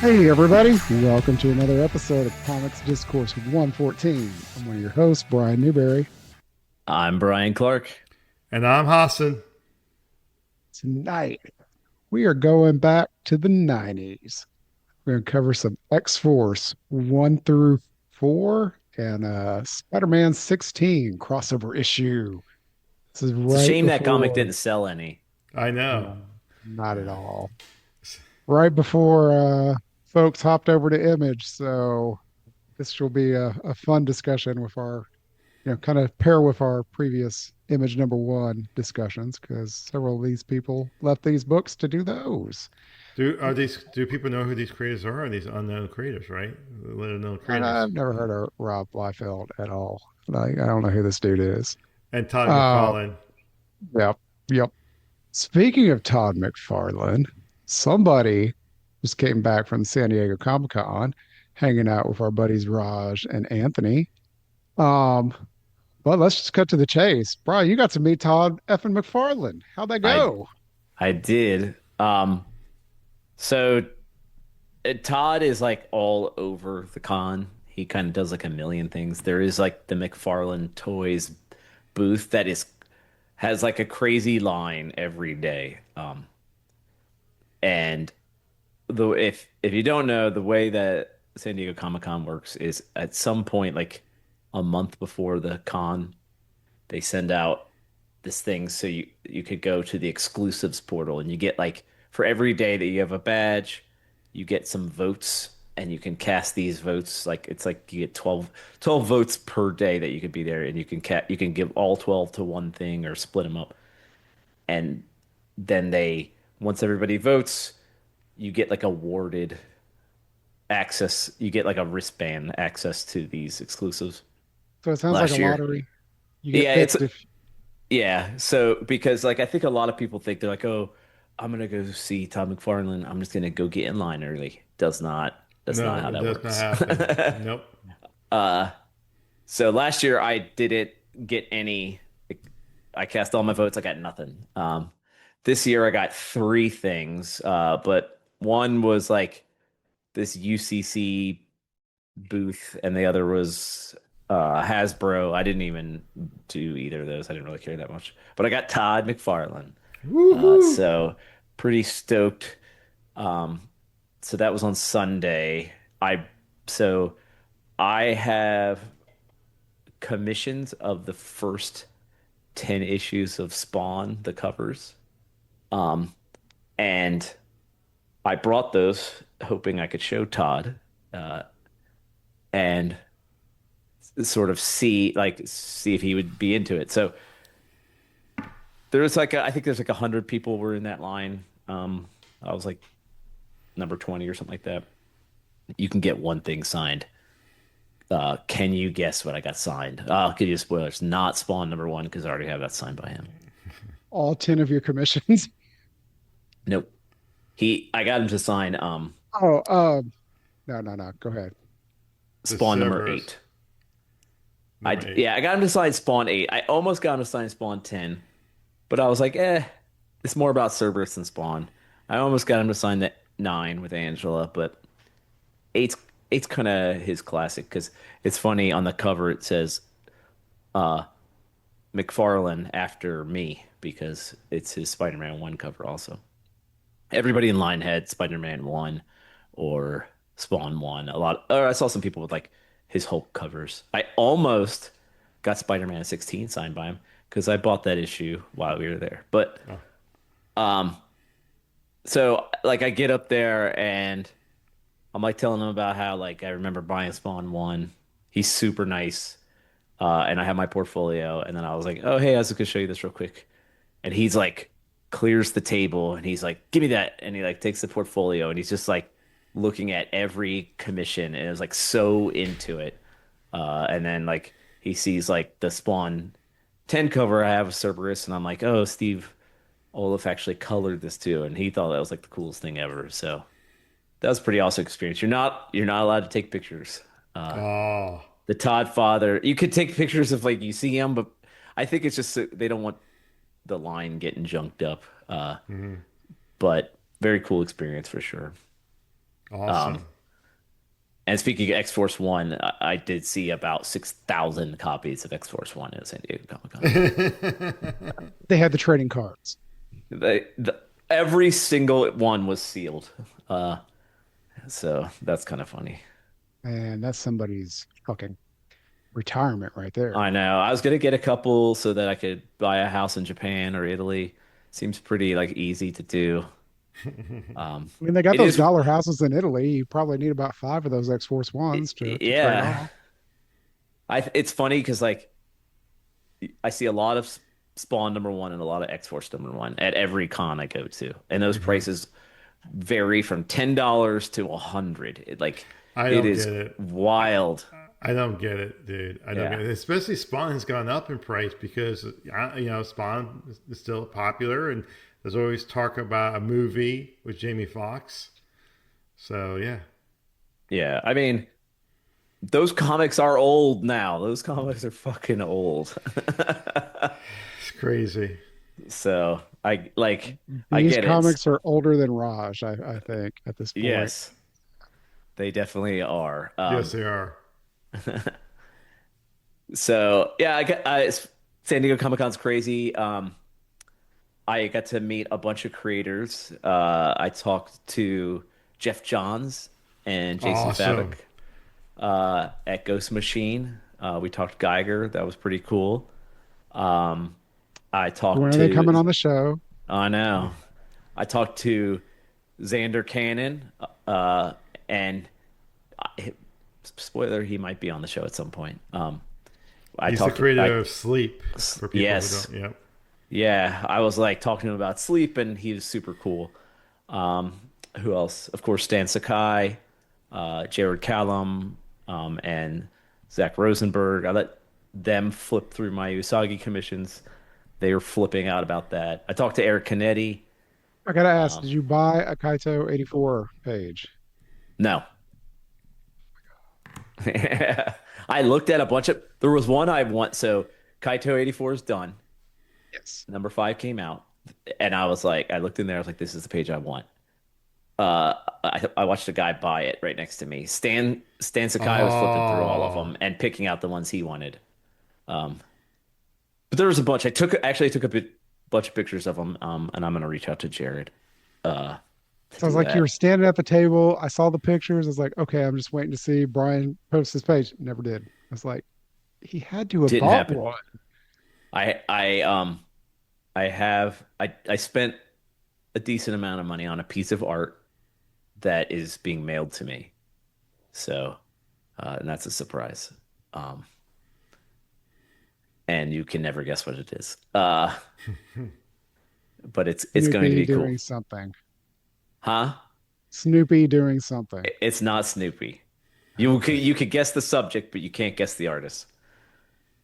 Hey, everybody. Welcome to another episode of Comics Discourse 114. I'm one of your hosts, Brian Newberry. I'm Brian Clark. And I'm Hassan. Tonight, we are going back to the 90s. We're going to cover some X-Force 1 through 4 and Spider-Man 16 crossover issue. This is It's a right shame that comic before, didn't sell any. I know. no, not at all. Right before folks hopped over to Image. So this will be a fun discussion with our kind of pair with our previous image number one discussions because several of these people left these books to do those. Do people know who these creators are? Are these unknown creators, right? Little known creators. I've never heard of Rob Liefeld at all. Like, I don't know who this dude is. And Todd Uh, McFarlane. yep, yep. Speaking of Todd McFarlane, somebody just came back from San Diego Comic Con, hanging out with our buddies Raj and Anthony. Um, but let's just cut to the chase. Brian, you got to meet Todd effing McFarlane. How'd that I go? I did. So Todd is like all over the con. He kind of does like a million things. There is like the McFarlane Toys booth that is has like a crazy line every day. And the if you don't know, the way that San Diego Comic Con works is at some point, like a month before the con, they send out this thing so you could go to the exclusives portal and you get like for every day that you have a badge, you get some votes and you can cast these votes like it's like you get twelve votes per day that you could be there and you can give all 12 to one thing or split them up and then they once everybody votes, you get like awarded access, you get like a wristband access to these exclusives. So it sounds like a Last year, lottery. You get yeah, it's picked if yeah, so because like I think a lot of people think they're like, "Oh, I'm gonna go see Todd McFarlane. I'm just gonna go get in line early." That's not No, how it that does not works. happen. Nope. Uh, so last year I didn't get any. I cast all my votes. I got nothing. This year I got three things. But one was like this UCC booth, and the other was Hasbro. I didn't even do either of those. I didn't really care that much. But I got Todd McFarlane. Woohoo! So pretty stoked. Um, so that was on Sunday. I so I have commissions of the first 10 issues of Spawn, the covers. Um, and I brought those hoping I could show Todd uh, and sort of see if he would be into it. So there's like I think there's like 100 people were in that line. I was like number 20 or something like that. You can get one thing signed. Can you guess what I got signed? I'll give you spoilers. Not Spawn number one because I already have that signed by him. all 10 of your commissions. Nope. I got him to sign Oh, no, no, no. Go ahead. The Spawn number Cerberus, eight. number eight. Yeah, I got him to sign Spawn 8. I almost got him to sign Spawn 10, but I was like, it's more about Cerberus than Spawn. I almost got him to sign that 9 with Angela, but 8's 8's kind of his classic because it's funny on the cover it says uh McFarlane after me because it's his Spider-Man 1 cover also. Everybody in line had Spider-Man 1 or Spawn 1. A lot or I saw some people with like his Hulk covers. I almost got Spider-Man 16 signed by him because I bought that issue while we were there. But Oh, um so like I get up there and I'm like telling him about how like I remember buying Spawn 1. He's super nice. And I have my portfolio and then I was like, "Oh, hey, I was just gonna show you this real quick." And he's like clears the table and he's like, "Give me that." And he like takes the portfolio and he's just like looking at every commission and is like so into it. And then like he sees like the Spawn 10 cover I have of Cerberus and I'm like, "Oh, Steve Olaf actually colored this too." And he thought that was like the coolest thing ever. So that was a pretty awesome experience. You're not allowed to take pictures. Uh, oh, the Todd father, you could take pictures of like you see him, but I think it's just they don't want the line getting junked up. mhm. But very cool experience for sure. Um, Awesome. and speaking of X-Force One, I did see about 6,000 copies of X-Force One at San Diego Comic-Con. They had the trading cards. Every single one was sealed. Uh, so that's kind of funny. And that's somebody's fucking retirement right there. I know. I was gonna get a couple so that I could buy a house in Japan or Italy. Seems pretty like easy to do. I mean, they got It those is, dollar houses in Italy. You probably need about five of those X-Force ones to trade yeah. off. It's funny because like I see a lot of Spawn number one and a lot of X-Force number one at every con I go to, and those Mhm. prices vary from $10 to 100. I It don't is get it. wild. I don't get it, dude. I don't Yeah. get it. Especially Spawn has gone up in price because Spawn is still popular, and there's always talk about a movie with Jamie Foxx. So yeah, Yeah. I mean, those comics are old now. Those comics are fucking old. it's crazy. So I These get it. comics are older than Raj, I think, at this point. Yes, they definitely are. Yes, they are. So yeah, San Diego Comic Con's crazy. I got to meet a bunch of creators. I talked to Jeff Johns and Jason Awesome. Fabok at Ghost Machine. We talked Geiger. That was pretty cool. Um, I When talked are they to, coming on the show? I know, I talked to Xander Cannon, and spoiler, he might be on the show at some point. I He's the talked, I creator of Sleep. For people who yes, don't, yep. yeah, I was like talking to him about sleep, and he was super cool. Um, who else? Of course, Stan Sakai, Jared Callum, and Zach Rosenberg. I let them flip through my Usagi commissions. They were flipping out about that. I talked to Eric Canetti. I gotta ask, Um, did you buy a Kaito 84 page? no, I looked at a bunch of. There was one I want. So Kaito 84 is done. Yes. Number five came out, and I was like, I looked in there. I was like, this is the page I want. I watched a guy buy it right next to me. Stan Sakai was flipping through all of Oh, them and picking out the ones he wanted. Um, but there was a bunch. I took bunch of pictures of them. And I'm gonna reach out to Jared uh to So I was do like, you were that. standing at the table. I saw the pictures. I was like, okay, I'm just waiting to see Bryan post his page. Never did. I was like, he had to have Didn't bought happen. one. I spent a decent amount of money on a piece of art that is being mailed to me. So and that's a surprise. Um, and you can never guess what it is. But it's going to Snoopy be cool. doing something. Huh? Snoopy doing something. It's not Snoopy. okay. You could guess the subject, but you can't guess the artist.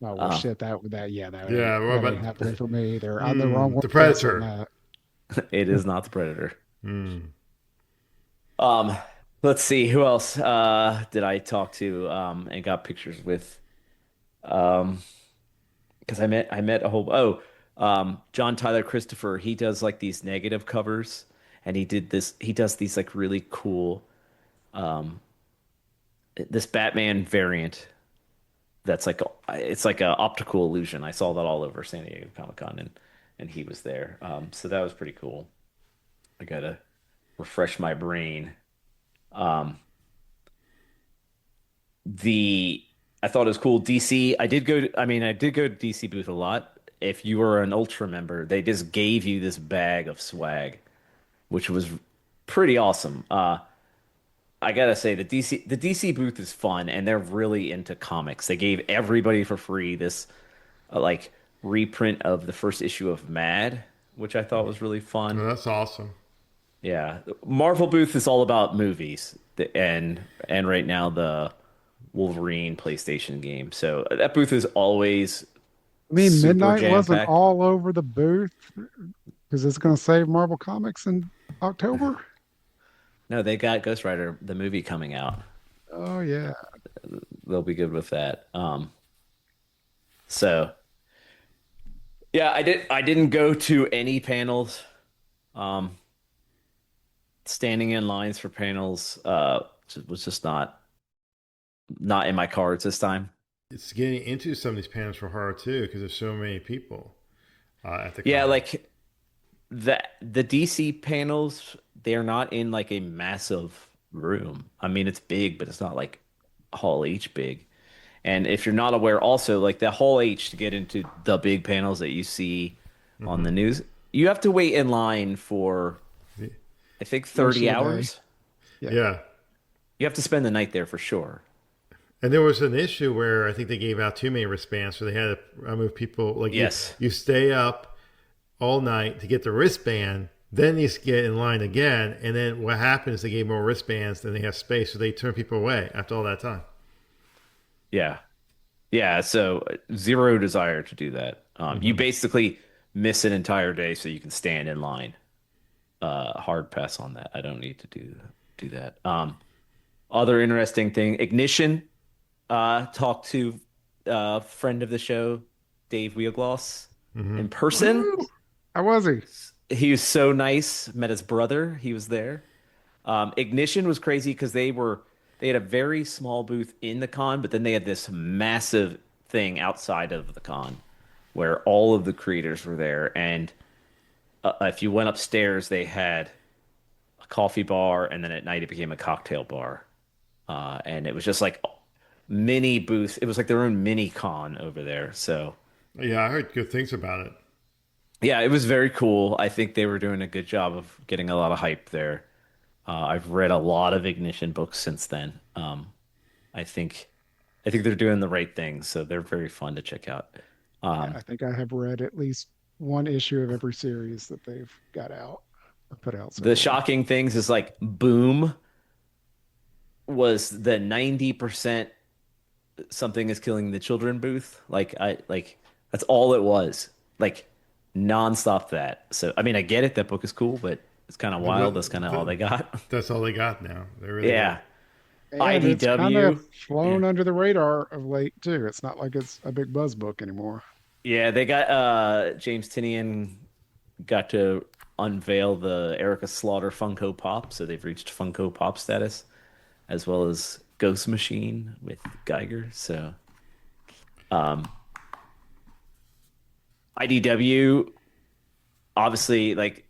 Oh well, Uh, shit. Yeah, Yeah. What that ain't about happening for me either. I'm the wrong one the to guess on Predator? that. it is not the Predator. Hmm. Um, let's see who else did I talk to and got pictures with. Um, because I met a whole John Tyler Christopher. He does like these negative covers, and he does these like really cool um this Batman variant that's like it's like a optical illusion. I saw that all over San Diego Comic Con, and he was there. So that was pretty cool. I gotta refresh my brain. Um, the I thought it was cool. DC. I did go to DC booth a lot. If you were an Ultra member, they just gave you this bag of swag, which was pretty awesome. I gotta say the DC booth is fun, and they're really into comics. They gave everybody for free this like reprint of the first issue of Mad, which I thought was really fun. Oh, that's awesome. Yeah, Marvel booth is all about movies, and right now the Wolverine PlayStation game. So that booth is always I mean, super Midnight jam wasn't packed. all over the booth because it's going to save Marvel Comics in October. No, they got Ghost Rider the movie coming out. Oh yeah. They'll be good with that. So yeah, I didn't go to any panels. Um, Standing in lines for panels was just not in my cards this time. It's getting into some of these panels for horror too because there's so many people at the Yeah, con. like the DC panels, they're not in like a massive room. I mean, it's big, but it's not like Hall H big. And if you're not aware, also like the Hall H to get into the big panels that you see on Hmm. the news, you have to wait in line for I think Most of 30 the day. hours. Yeah. Yeah. You have to spend the night there for sure. And there was an issue where I think they gave out too many wristbands, so they had to remove people. Like Yes. you stay up all night to get the wristband, then you get in line again, and then what happens? They gave more wristbands than they have space, so they turn people away after all that time. Yeah. Yeah, so zero desire to do that. You Hmm. basically miss an entire day so you can stand in line. Hard pass on that. I don't need to do that. Other interesting thing, Ignition talked to friend of the show, Dave Wheelgloss, Hmm. in person. Woo! How was he? He was so nice. Met his brother. He was there. Ignition was crazy because they had a very small booth in the con, but then they had this massive thing outside of the con where all of the creators were there. And if you went upstairs, they had a coffee bar, and then at night it became a cocktail bar. And it was just like mini booth. It was like their own mini con over there. So Yeah, I heard good things about it. yeah, it was very cool. I think they were doing a good job of getting a lot of hype there. I've read a lot of Ignition books since then. I think I think they're doing the right things, so they're very fun to check out. Yeah, Um, I think I have read at least one issue of every series that they've got out or put out so the far. shocking things is like Boom was the 90% something is killing the children booth. Like that's all it was. Like nonstop that. So I mean I get it, that book is cool, but it's kind of But wild. That's kind of all they got. that's all they got now. They really are. Yeah. And it's kind of IDW. Yeah. flown under the radar of late too. It's not like it's a big buzz book anymore. Yeah, they got James Tinian got to unveil the Erica Slaughter Funko Pop, so they've reached Funko Pop status, as well as Ghost Machine with Geiger. So, um, IDW obviously like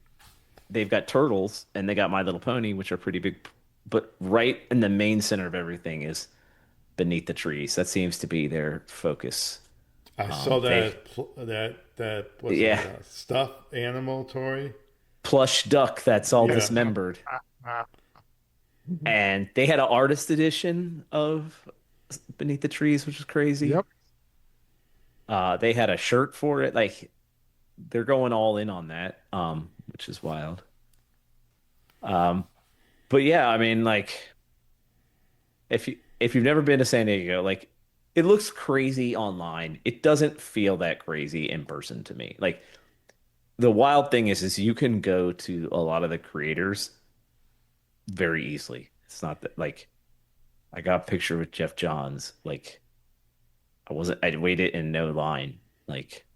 they've got Turtles and they got My Little Pony, which are pretty big, but right in the main center of everything is Beneath the Trees. That seems to be their focus. I saw They that what's it yeah, stuffed animal toy. plush duck that's all Yeah, Ah, dismembered. ah, ah. And they had an artist edition of Beneath the Trees, which is crazy. Yep. They had a shirt for it. Like they're going all in on that, which is wild. Um, but yeah, I mean, like if you've never been to San Diego, like it looks crazy online. It doesn't feel that crazy in person to me. Like the wild thing is you can go to a lot of the creators very easily. It's not that like I got a picture with Jeff Johns. Like I waited in no line. Like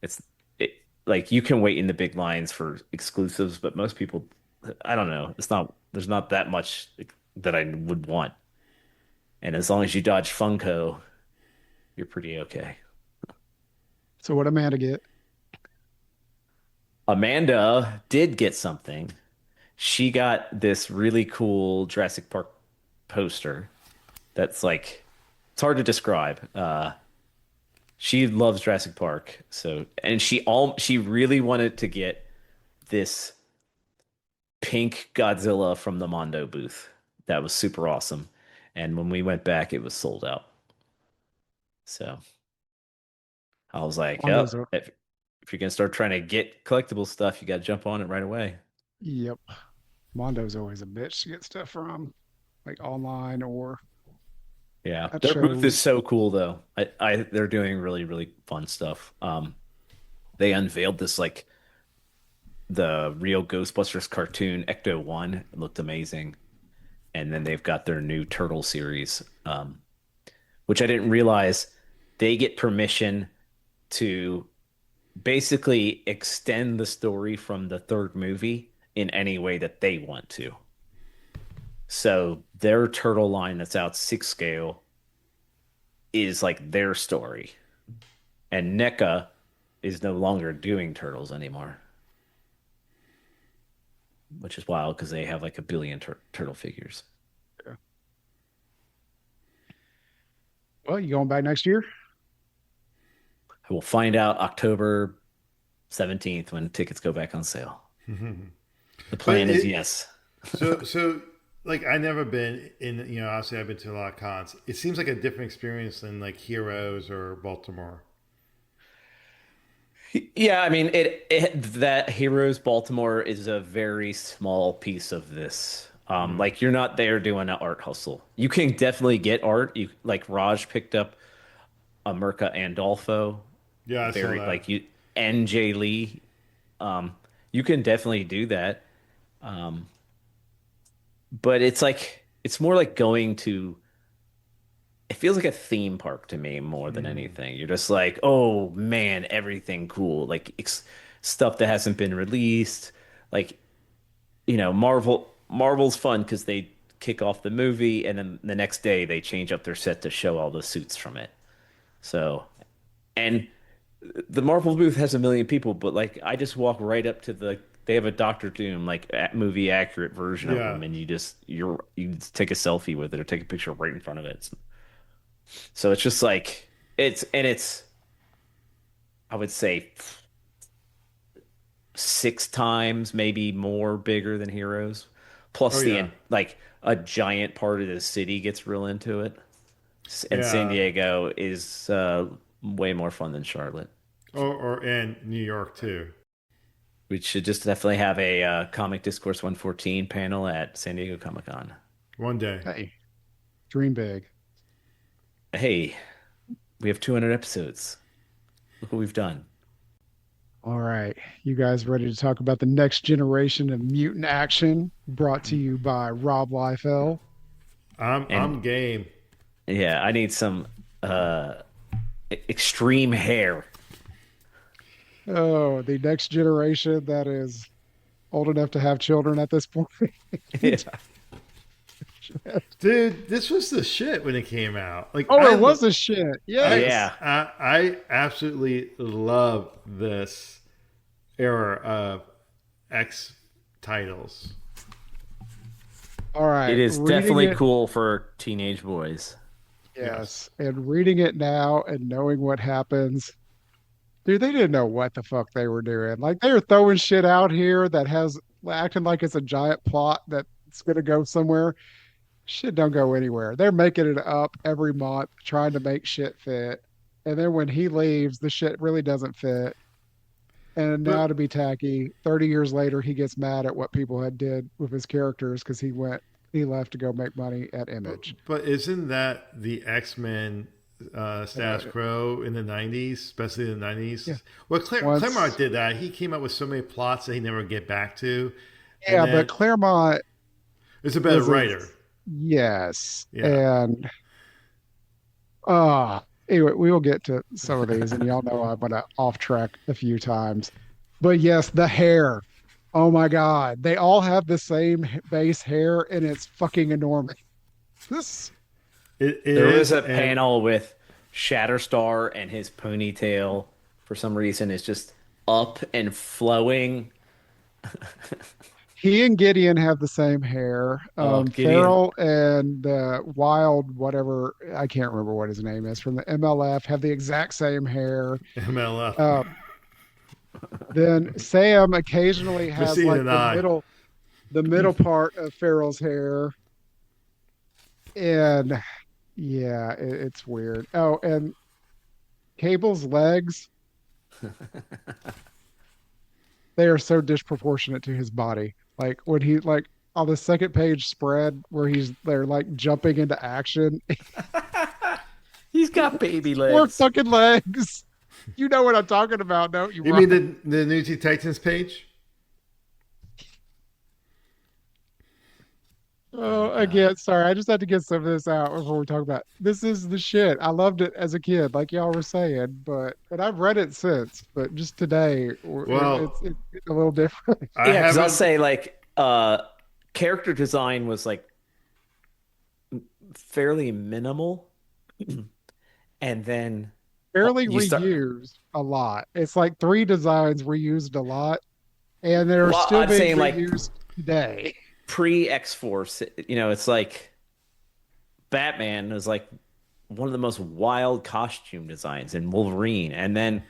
it's it like you can wait in the big lines for exclusives, but most people, I don't know. There's not that much that I would want. And as long as you dodge Funko, you're pretty okay. So what Amanda get? Amanda did get something. She got this really cool Jurassic Park poster that's like it's hard to describe. She loves Jurassic Park, so and she really wanted to get this pink Godzilla from the Mondo booth. That was super awesome. And when we went back, it was sold out. So I was like, Mondo's "Yep, a if you're gonna start trying to get collectible stuff, you got to jump on it right away." yep. Mondo's always a bitch to get stuff from, like online or Yeah, at their booth is shows. so cool though. They're doing really really fun stuff. They unveiled this like the real Ghostbusters cartoon Ecto One. It looked amazing, and then they've got their new Turtle series, which I didn't realize they get permission to basically extend the story from the third movie in any way that they want to. So their turtle line that's out six scale is like their story. And NECA is no longer doing turtles anymore, which is wild because they have like a billion turtle figures. Yeah. Well, you going back next year? We'll find out October 17th when tickets go back on sale. The But plan is yes. so like I never been in. Obviously I've been to a lot of cons. It seems like a different experience than like Heroes or Baltimore. Yeah, I mean it that Heroes Baltimore is a very small piece of this. Mm. Like you're not there doing an art hustle. You can definitely get art. You like Raj picked up a Merca Andolfo, Yeah, I saw very that. like you NJ Lee. Um, you can definitely do that. Um, but it's like it's more like going to it feels like a theme park to me more than Mm. anything. You're just like, oh man, everything cool, like stuff that hasn't been released. Like, Marvel's fun because they kick off the movie and then the next day they change up their set to show all the suits from it. So, and the Marvel booth has a million people, but like I just walk right up to they have a Doctor Doom like movie accurate version of Yeah. them, and you just take a selfie with it or take a picture right in front of it. So it's just like it's I would say six times maybe more bigger than Heroes. Oh Plus yeah. like a giant part of the city gets real into it. And San Yeah. Diego is way more fun than Charlotte. Or and New York too. We should just definitely have a Comic Discourse 114 panel at San Diego Comic Con. One day. Hey, dream big. Hey, we have 200 episodes. Look what we've done. All right. You guys ready to talk about the next generation of mutant action brought to you by Rob Liefeld? And I'm game. yeah, I need some extreme hair. Oh, the next generation that is old enough to have children at this point. Yeah. Dude, this was the shit when it came out. Like Oh, it was a shit. Yes. Yeah. I absolutely love this era of X titles. All It right. is Reading definitely it, cool for teenage boys. Yes. yes. And reading it now and knowing what happens. Dude, they didn't know what the fuck they were doing. Like they were throwing shit out here that has acting like it's a giant plot that's gonna go somewhere. Shit don't go anywhere. They're making it up every month, trying to make shit fit. And then when he leaves, the shit really doesn't fit. And now But to be tacky, 30 years later, he gets mad at what people had did with his characters because he left to go make money at but Image. but isn't that the X-Men status Uh, quo in the 90s, especially in the yeah. 90s? Well, Claremont Once, did that. He came up with so many plots that he never get back to. And yeah, but then Claremont it's a better was a writer. yes. Yeah. And anyway, we will get to some of these, and y'all know I'm gonna off track a few times. But yes, the hair. Oh my God. They all have the same base hair, and it's fucking enormous. This It There was is. a And panel with Shatterstar and his ponytail for some reason is just up and flowing. he and Gideon have the same hair. Oh, Gideon. Farrell and Wild, whatever, I can't remember what his name is, from the MLF have the exact same hair. MLF. Uh, then Sam occasionally has Missing like an eye. the middle part of Farrell's hair. And yeah, it's weird. Oh, and Cable's legs, they are so disproportionate to his body. Like when he like on the second page spread where they're like jumping into action, He's got baby four legs. fucking legs. You know what I'm talking about, don't you, You mean Rob? the New Teen Titans page? Oh my Oh, god. again, sorry. I just had to get some of this out before we talk about it. This is the shit. I loved it as a kid, like y'all were saying, and I've read it since, but just today, Well, it's a little different. I Yeah, because I'll haven't. say like character design was like fairly minimal, and then Fairly you start. reused a lot. It's like three designs reused a lot, and they're Well, still I'm being saying like reused today. pre X-Force, it's like Batman was like one of the most wild costume designs in Wolverine, and then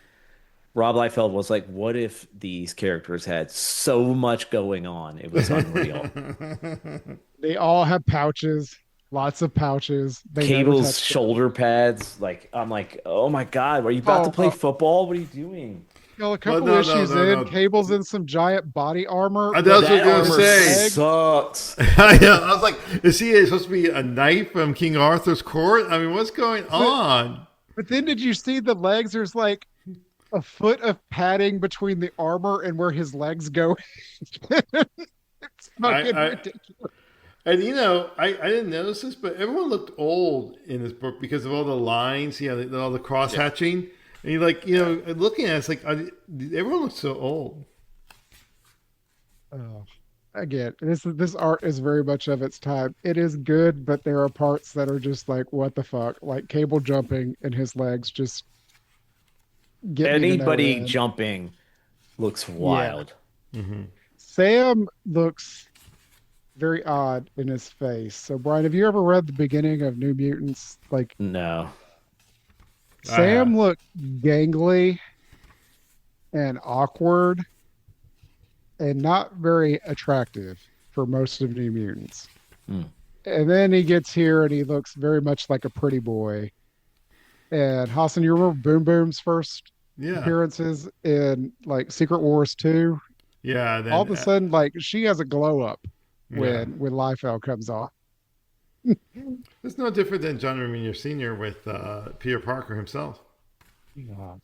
Rob Liefeld was like, "What if these characters had so much going on? It was unreal." They all have pouches, lots of pouches. They never Cable's touch them. shoulder pads, like I'm like, "Oh my God, are you about to Oh, play football? What are you doing?" a Well, couple no, no, issues no, in, no. Cable's in some giant body armor, but That's what I was That gonna armor his say. legs. sucks. I was like, is he supposed to be a knight from King Arthur's court? I mean, what's going But on? but then did you see the legs? There's like a foot of padding between the armor and where his legs go. It's fucking I ridiculous. and I didn't notice this, but everyone looked old in this book because of all the lines, all the cross Yeah, hatching. And you're like, yeah. looking at it, it's like everyone looks so old. Oh, again, this art is very much of its time. It is good, but there are parts that are just like, what the fuck? Like Cable jumping and his legs just get me to no Anybody end. jumping looks Yeah. wild. Hmm. Sam looks very odd in his face. So, Brian, have you ever read the beginning of New Mutants? Like, No. I have. Sam looked gangly and awkward and not very attractive for most of New Mutants. Hmm. And then he gets here and he looks very much like a pretty boy. And Hassan, you remember Boom Boom's first Yeah, appearances in like Secret Wars 2? yeah. All Then of a sudden, like she has a glow up yeah, when Liefeld comes on. it's no different than John Romita Sr. with Peter Parker himself. Yeah.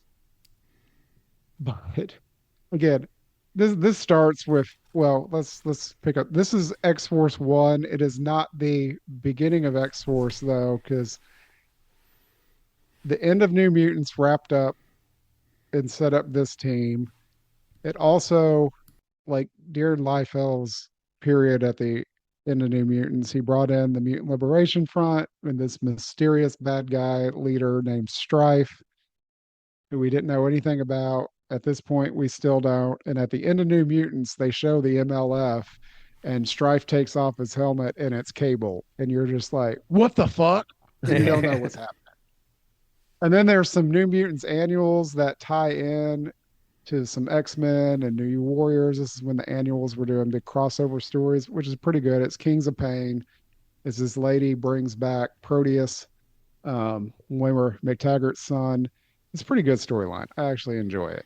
But again, this starts with, well, let's pick up. This is X Force 1. It is not the beginning of X Force though, because the end of New Mutants wrapped up and set up this team. It also, like during Liefeld's period at the end of New Mutants, he brought in the Mutant Liberation Front and this mysterious bad guy leader named Strife, who we didn't know anything about. At this point, we still don't. And at the end of New Mutants, they show the MLF, and Strife takes off his helmet and it's Cable. And you're just like, what the fuck? And you don't know what's happening. And then there's some New Mutants annuals that tie in to some X-Men and New Warriors. This is when the annuals were doing big crossover stories, which is pretty good. It's Kings of Pain. As this lady brings back Proteus, Weimer McTaggart's son. It's a pretty good storyline. I actually enjoy it.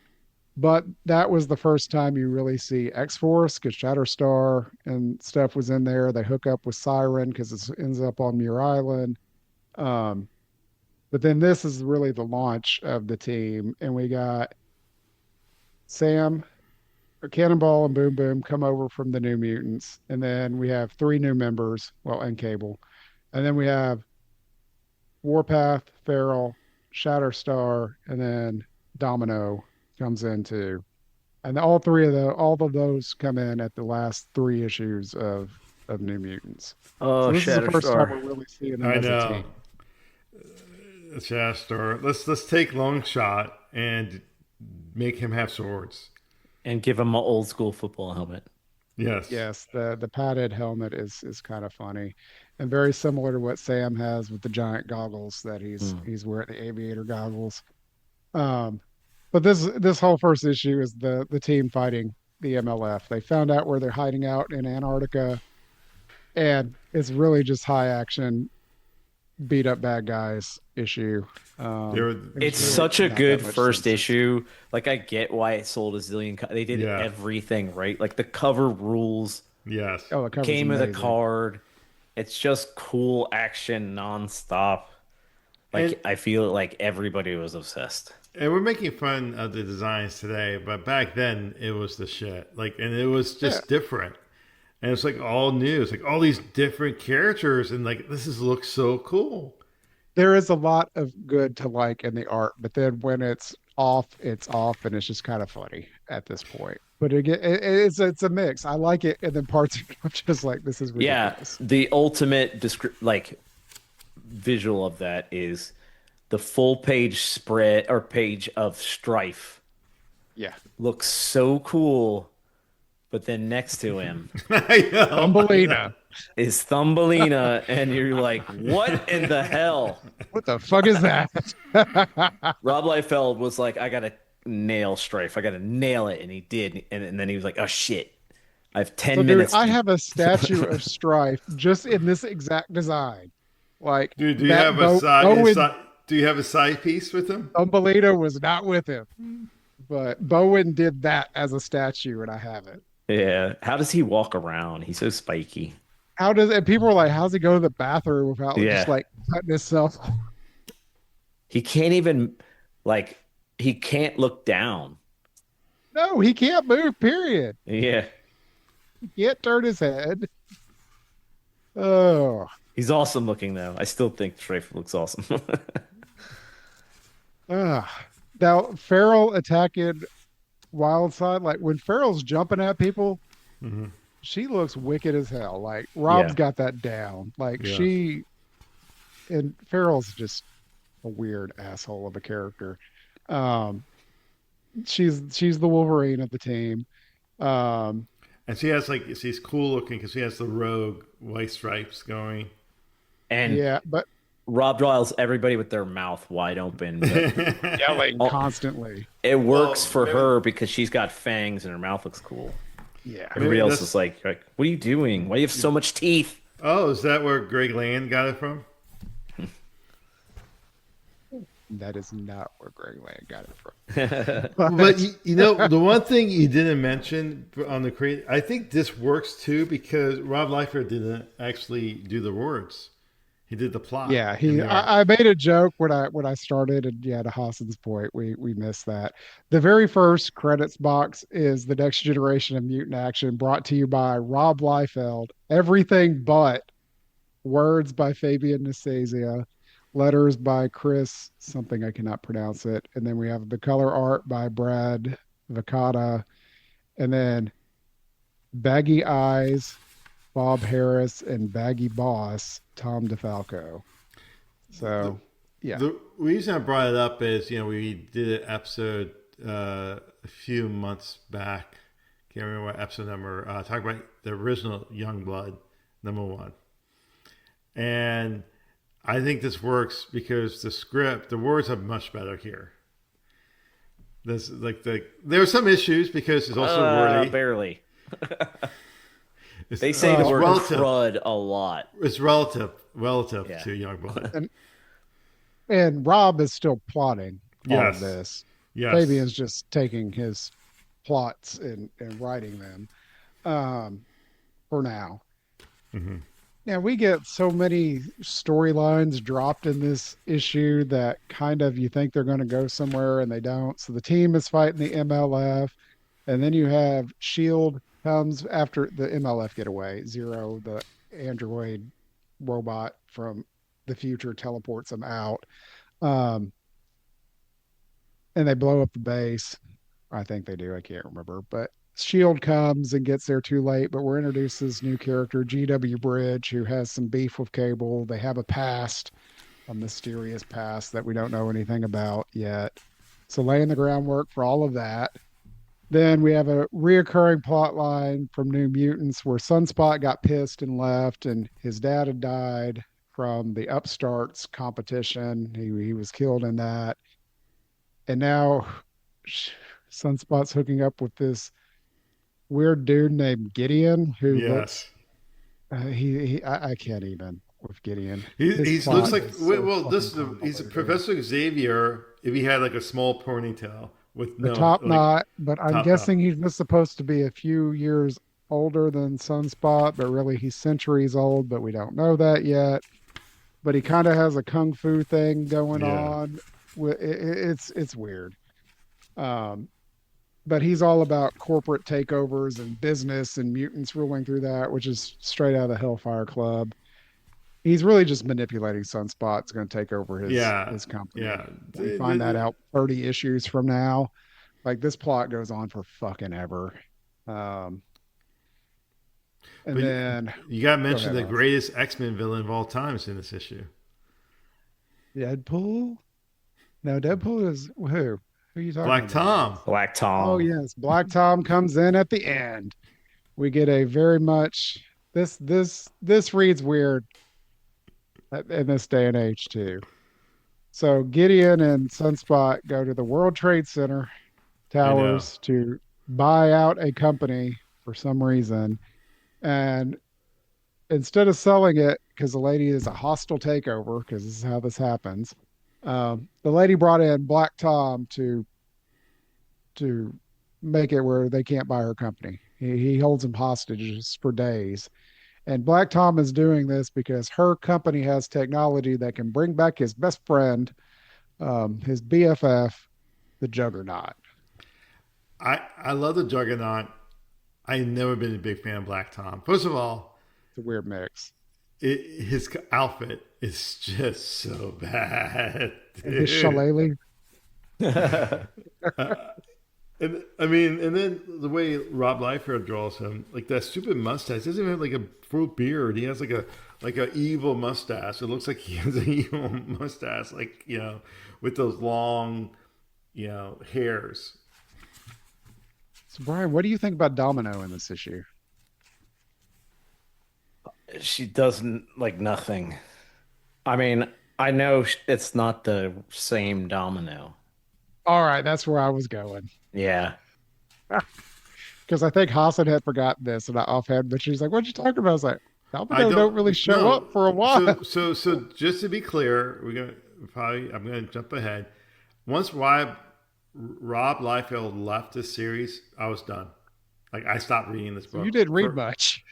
But that was the first time you really see X Force because Shatterstar and stuff was in there. They hook up with Siren because it ends up on Muir Island. Um, but then this is really the launch of the team, and we got Sam, Cannonball, and Boom Boom come over from the New Mutants, and then we have three new members, well, and Cable, and then we have Warpath, Feral, Shatterstar, and then Domino comes in too. And all of those come in at the last three issues of New Mutants. Oh, So this is the first time Shatterstar. we're really seeing them I as a know. team. Shastor. Let's take Longshot and make him have swords. And give him an old school football helmet. Yes. Yes, the padded helmet is kind of funny, and very similar to what Sam has with the giant goggles that Hmm. he's wearing, the aviator goggles. Um, but this whole first issue is the team fighting the MLF. They found out where they're hiding out in Antarctica, and it's really just high action, beat up bad guys issue. They were. There's It's really such a not that good much first substance. issue. Like I get why it sold a zillion. They did Yeah. everything right. Like the cover rules Yes. Oh, the cover's came with a amazing. card. It's just cool action nonstop. And Like I feel like everybody was obsessed. and we're making fun of the designs today, but back then it was the shit. Like, and it was Yeah, just different. and it's like all new. It's like all these different characters, and like this is looks so cool. There is a lot of good to like in the art, but then when it's off, and it's just kind of funny at this point. But again, it's a mix. I like it, and then parts of it, I'm just like, this is Yeah, ridiculous. the ultimate visual of that is the full page spread or page of Strife Yeah, looks so cool, but then next to him I know, I know. Thumbelina. is Thumbelina, and you're like, what in the hell? What the fuck is that? Rob Liefeld was like, I gotta nail Strife, I gotta nail it, and he did, and then he was like, oh shit, I have So, 10 dude, minutes. I have a statue of Strife just in this exact design. Like Dude, do you that have a Bowen do you have a side piece with him? Thumbelina was not with him, but Bowen did that as a statue, and I have it. Yeah, how does he walk around? He's so spiky. How does and people are like, how's he go to the bathroom without just Yeah, like cutting himself? he can't even like he can't look down. No, he can't move, period. Yeah, He can't turn his head. Oh, he's awesome looking though. I still think Strife looks awesome. ah. Now Farrell attacking Wildside, like when Farrell's jumping at people, Mm-hmm. she looks wicked as hell. Like Rob's Yeah, got that down. Like Yeah. she and Farrell's just a weird asshole of a character. Um, she's the Wolverine of the team. Um, And she has like she's cool looking because she has the rogue white stripes going. and yeah, but Rob draws everybody with their mouth wide open, but yelling all, constantly. it works Well, for maybe, her because she's got fangs and her mouth looks cool. Yeah, Everybody maybe else that's is like, what are you doing? Why do you have so much teeth? oh, is that where Greg Land got it from? that is not where Greg Land got it from. But you know, the one thing you didn't mention on the create, I think this works too because Rob Liefeld didn't actually do the words; he did the plot Yeah, in he. the art. I made a joke when I started, and yeah, to Hassan's point, we missed that. The very first credits box is the next generation of mutant action, brought to you by Rob Liefeld. Everything but words by Fabian Nastasia, letters by Chris something I cannot pronounce it, and then we have the color art by Brad Vacata, and then Baggy Eyes, Bob Harris, and Baggy Boss, Tom DeFalco. The, So, yeah. the reason I brought it up is you know we did an episode a few months back. Can't remember what episode number. Talk about the original Youngblood #1, and I think this works because the script, the words are much better here. This like there are some issues because it's also wordy. Barely. It's, They say the it's word relative. crud a lot. It's relative Yeah. to Youngblood. And Rob is still plotting all of Yes, this. yes. Fabian's just taking his plots and writing them for now. Hmm. Yeah, we get so many storylines dropped in this issue that kind of you think they're going to go somewhere and they don't. So the team is fighting the MLF, and then you have Shield comes after the MLF get away. Zero, the android robot from the future, teleports them out, um, and they blow up the base. I think they do. I can't remember, but Shield comes and gets there too late, but we're introduced to this new character, GW Bridge, who has some beef with Cable. They have a past, a mysterious past that we don't know anything about yet. So laying the groundwork for all of that. Then we have a reoccurring plot line from New Mutants where Sunspot got pissed and left, and his dad had died from the Upstarts competition. He was killed in that. And now Sunspot's hooking up with this weird dude named Gideon who looks Yes. I can't even with Gideon. He His he's looks plot like is so well fucking this he's a convoluted. Professor Xavier if he had like a small ponytail with The no top like knot, but I'm top knot. guessing he was supposed to be a few years older than Sunspot, but really he's centuries old, but we don't know that yet. But he kind of has a kung fu thing going Yeah. on. It's weird. Um, but he's all about corporate takeovers and business and mutants ruling through that, which is straight out of the Hellfire Club. He's really just manipulating Sunspot's going to take over Yeah, his company. yeah. We find that out 30 issues from now. Like this plot goes on for fucking ever. Um, and But then you got to go mention ahead, the Ross. greatest X-Men villain of all time is in this issue. Deadpool? No, Deadpool is who? Who are you talking Black about, Tom. Ross? Black Oh Tom. yes, Black Tom comes in at the end. We get a very much this reads weird in this day and age too. So Gideon and Sunspot go to the World Trade Center I know. towers to buy out a company for some reason. And instead of selling it, because the lady is a hostile takeover, because this is how this happens, the lady brought in Black Tom to make it where they can't buy her company. He holds them hostages for days. And Black Tom is doing this because her company has technology that can bring back his best friend, his BFF, the Juggernaut. I love the Juggernaut. I've never been a big fan of Black Tom. First of all, It's a weird mix. his outfit is just so bad, And his dude. shillelagh. Uh, and I mean, and then the way Rob Liefeld draws him, like that stupid mustache, he doesn't even have like a full beard. He has like a evil mustache. It looks like he has an evil mustache, like with those long, hairs. So, Brian, what do you think about Domino in this issue? She doesn't like nothing. I mean, I know it's not the same Domino. All right, that's where I was going. Yeah. Because I think Hassan had forgotten this and I offhand, but she's like, what you talking about? I was like, I Domino don't really don't show know. up for a while. So just to be clear, I'm gonna jump ahead. Once Rob Liefeld left this series, I was done. Like I stopped reading this So you book. didn't read For much.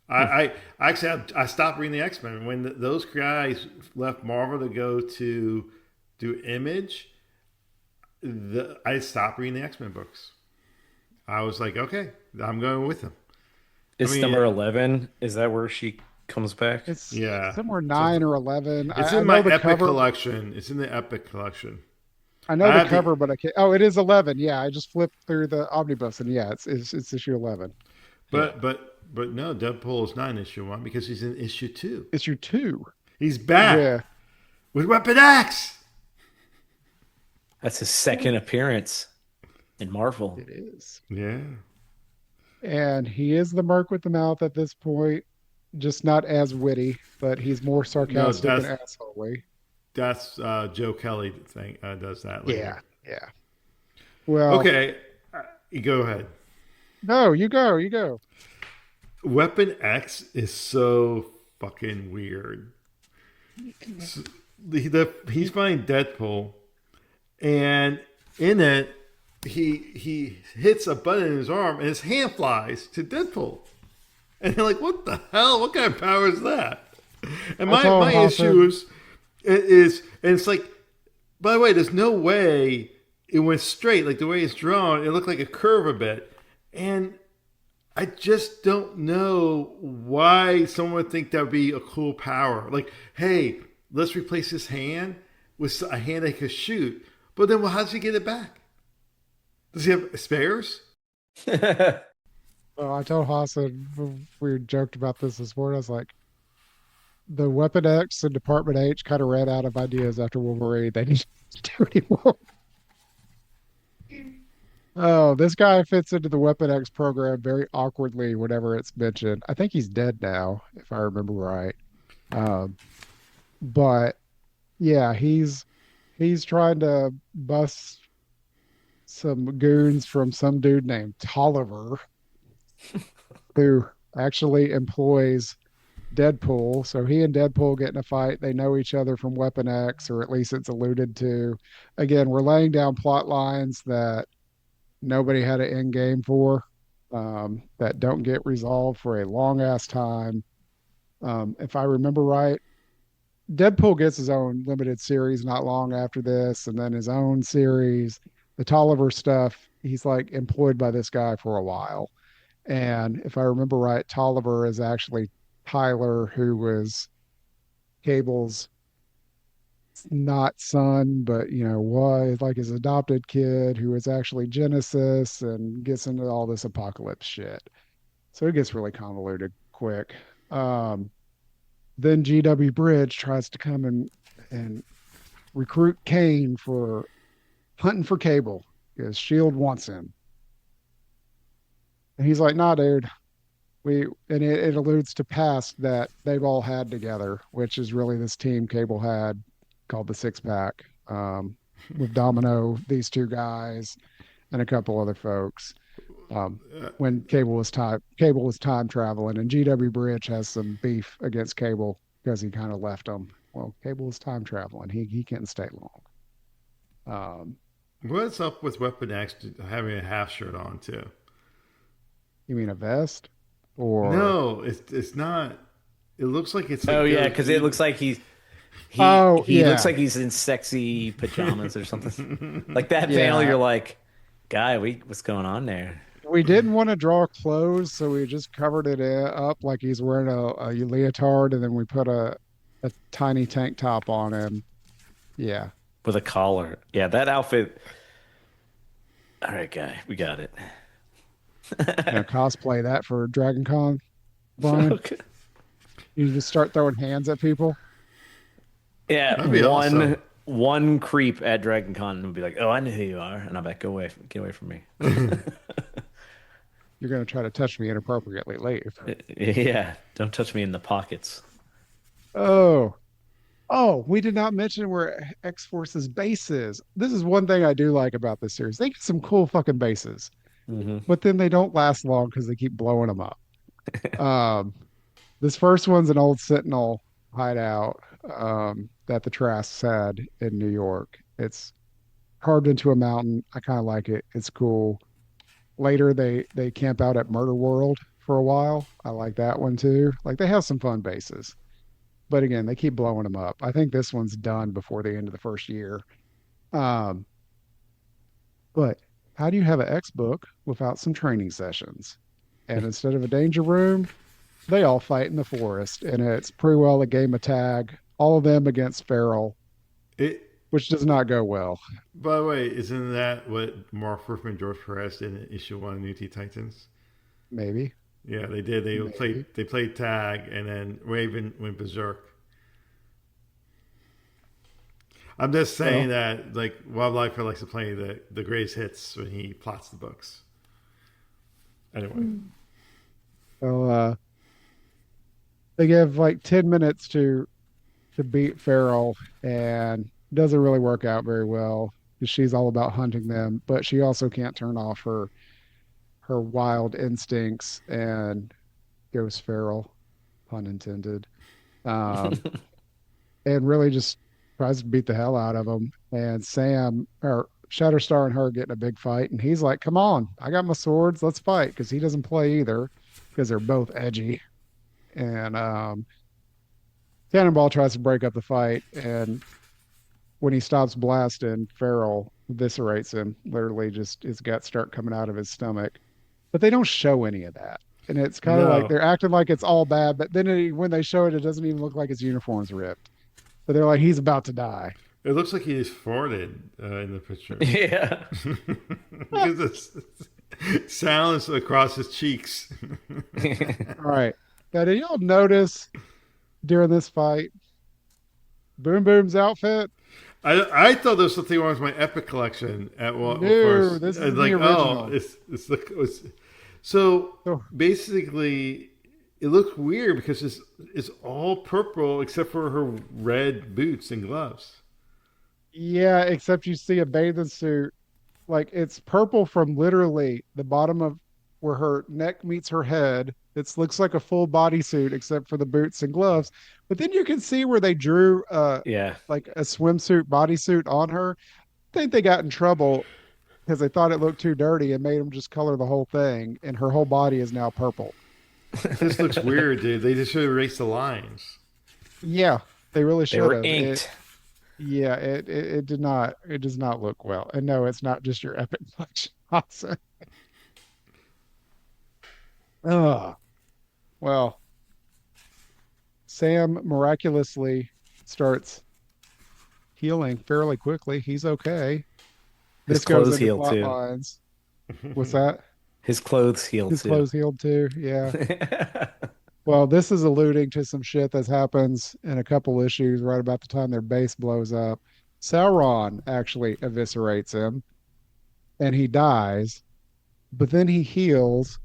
I actually I stopped reading the X Men when those guys left Marvel to go to do Image. I stopped reading the X Men books. I was like, okay, I'm going with them. I It's mean, number 11. Is that where she comes back? It's yeah, somewhere so 9 or 11. it's I in my know the Epic cover. collection. It's in the Epic collection. I know I the have the cover, but I can't. Oh, it is 11. Yeah, I just flipped through the omnibus and yeah, it's issue 11. Yeah, but no, Deadpool is not in issue one because he's in issue two. issue 2 He's back with with Weapon X. That's his second appearance in Marvel. it is. Yeah. And he is the merc with the mouth at this point, just not as witty, but he's more No, sarcastic and assholey. that's Joe Kelly thing does that later. Yeah, yeah. Well, Okay, you go ahead. no, you go. Weapon X is so fucking weird. So, he's playing Deadpool, and in it, he hits a button in his arm, and his hand flies to Deadpool. And you're like, what the hell? What kind of power is that? And I told my issue Hassan, is, and it's like, by the way, there's no way it went straight. Like the way it's drawn, it looked like a curve a bit. And I just don't know why someone would think that would be a cool power. Like, hey, let's replace his hand with a hand that could shoot. But then, well, how does he get it back? Does he have spares? I told Hassan, we joked about this morning. I was like, the Weapon X and Department H kind of ran out of ideas after Wolverine. They didn't do anymore. Oh, this guy fits into the Weapon X program very awkwardly whenever it's mentioned. I think he's dead now, if I remember right. Um, but yeah, he's trying to bust some goons from some dude named Tolliver, who actually employs Deadpool. So he and Deadpool get in a fight. They know each other from Weapon X, or at least it's alluded to. Again, we're laying down plot lines that nobody had an end game for, that don't get resolved for a long ass time. If I remember right, Deadpool gets his own limited series not long after this, and then his own series. The Tolliver stuff. he's like employed by this guy for a while. And if I remember right, Tolliver is actually Tyler, who was Cable's not son, but was like his adopted kid who is actually Genesis and gets into all this apocalypse shit. So it gets really convoluted quick. Um, then GW Bridge tries to come and recruit Kane for hunting for Cable because Shield wants him. And he's like, nah, dude. It alludes to past that they've all had together, which is really this team Cable had called the Six Pack, with Domino, these two guys, and a couple other folks. When Cable was time traveling, and GW Bridge has some beef against Cable because he kind of left him. Well, Cable was time traveling; he can't stay long. Um, What's up with Weapon X having a half shirt on too? you mean a vest, or No, it's not. It looks like it's Oh like yeah, goes. because it looks like oh he looks yeah, like he's in sexy pajamas or something. Like that panel, yeah. you're like, guy, what's going on there? We didn't want to draw clothes, so we just covered it up like he's wearing a leotard, and then we put a tiny tank top on him. Yeah, With a collar. Yeah, that outfit. All right, guy, we got it. cosplay that for Dragon Con, Brian. Okay. You just start throwing hands at people. Yeah, That'd be awesome. one creep at Dragon Con would be like, "Oh, I know who you are," and I'm like, "Go away, get away from me." You're going to try to touch me inappropriately. Leave. Yeah, don't touch me in the pockets. Oh, oh, we did not mention where X Force's base is. This is one thing I do like about this series. They get some cool fucking bases, Hmm. but then they don't last long because they keep blowing them up. Um, this first one's an old Sentinel hideout, that the Trask had in New York. It's carved into a mountain. I kind of like it. It's cool. Later, they camp out at Murder World for a while. I like that one too. Like they have some fun bases, but again, they keep blowing them up. I think this one's done before the end of the first year. Um, but how do you have an X book without some training sessions? And instead of a danger room, they all fight in the forest, and it's pretty well a game of tag. All of them against Feral, It. which does not go well. By the way, isn't that what Mark Ruffman and George Perez did in issue one of New Teen Titans? Maybe, Yeah, they did. They maybe. played tag, and then Raven went berserk. I'm just saying Well, that like Rob Liefeld likes to play the greatest hits when he plots the books. Anyway, well, they give like 10 minutes to beat Feral, and it doesn't really work out very well because she's all about hunting them, but she also can't turn off her wild instincts and goes feral, pun intended. Um, and really just tries to beat the hell out of him. And Sam or Shatterstar and her get in a big fight, and he's like, "Come on, I got my swords, let's fight," because he doesn't play either because they're both edgy. And Cannonball tries to break up the fight, and when he stops blasting, Feral eviscerates him. Literally, just his guts start coming out of his stomach. But they don't show any of that. And it's kind of like no, they're acting like it's all bad, but then when they show it, it doesn't even look like his uniform's ripped. But they're like, he's about to die. it looks like he just farted in the picture Yeah. because it's sounds across his cheeks. All right. Now, did y'all notice during this fight, Boom Boom's outfit? I thought there was something wrong with my Epic collection at No, first. this I was is the like, oh, original. so So, basically it looked weird because it's all purple except for her red boots and gloves. yeah, except you see a bathing suit. Like it's purple from literally the bottom of where her neck meets her head. It looks like a full bodysuit except for the boots and gloves. But then you can see where they drew Yeah. like a swimsuit bodysuit on her. I think they got in trouble because they thought it looked too dirty and made them just color the whole thing, and her whole body is now purple. This looks weird, dude. They just should erase the lines. Yeah, they really They should were have. inked. Yeah, it did not, it does not look well. And no, it's not just your epic collection. Johnson. Oh, well, Sam miraculously starts healing fairly quickly. He's okay. His This goes clothes into heal plot too. lines. What's that? His clothes heal His too. clothes healed too. Yeah. Well, this is alluding to some shit that happens in a couple issues right about the time their base blows up. Sauron actually eviscerates him and he dies, but then he heals.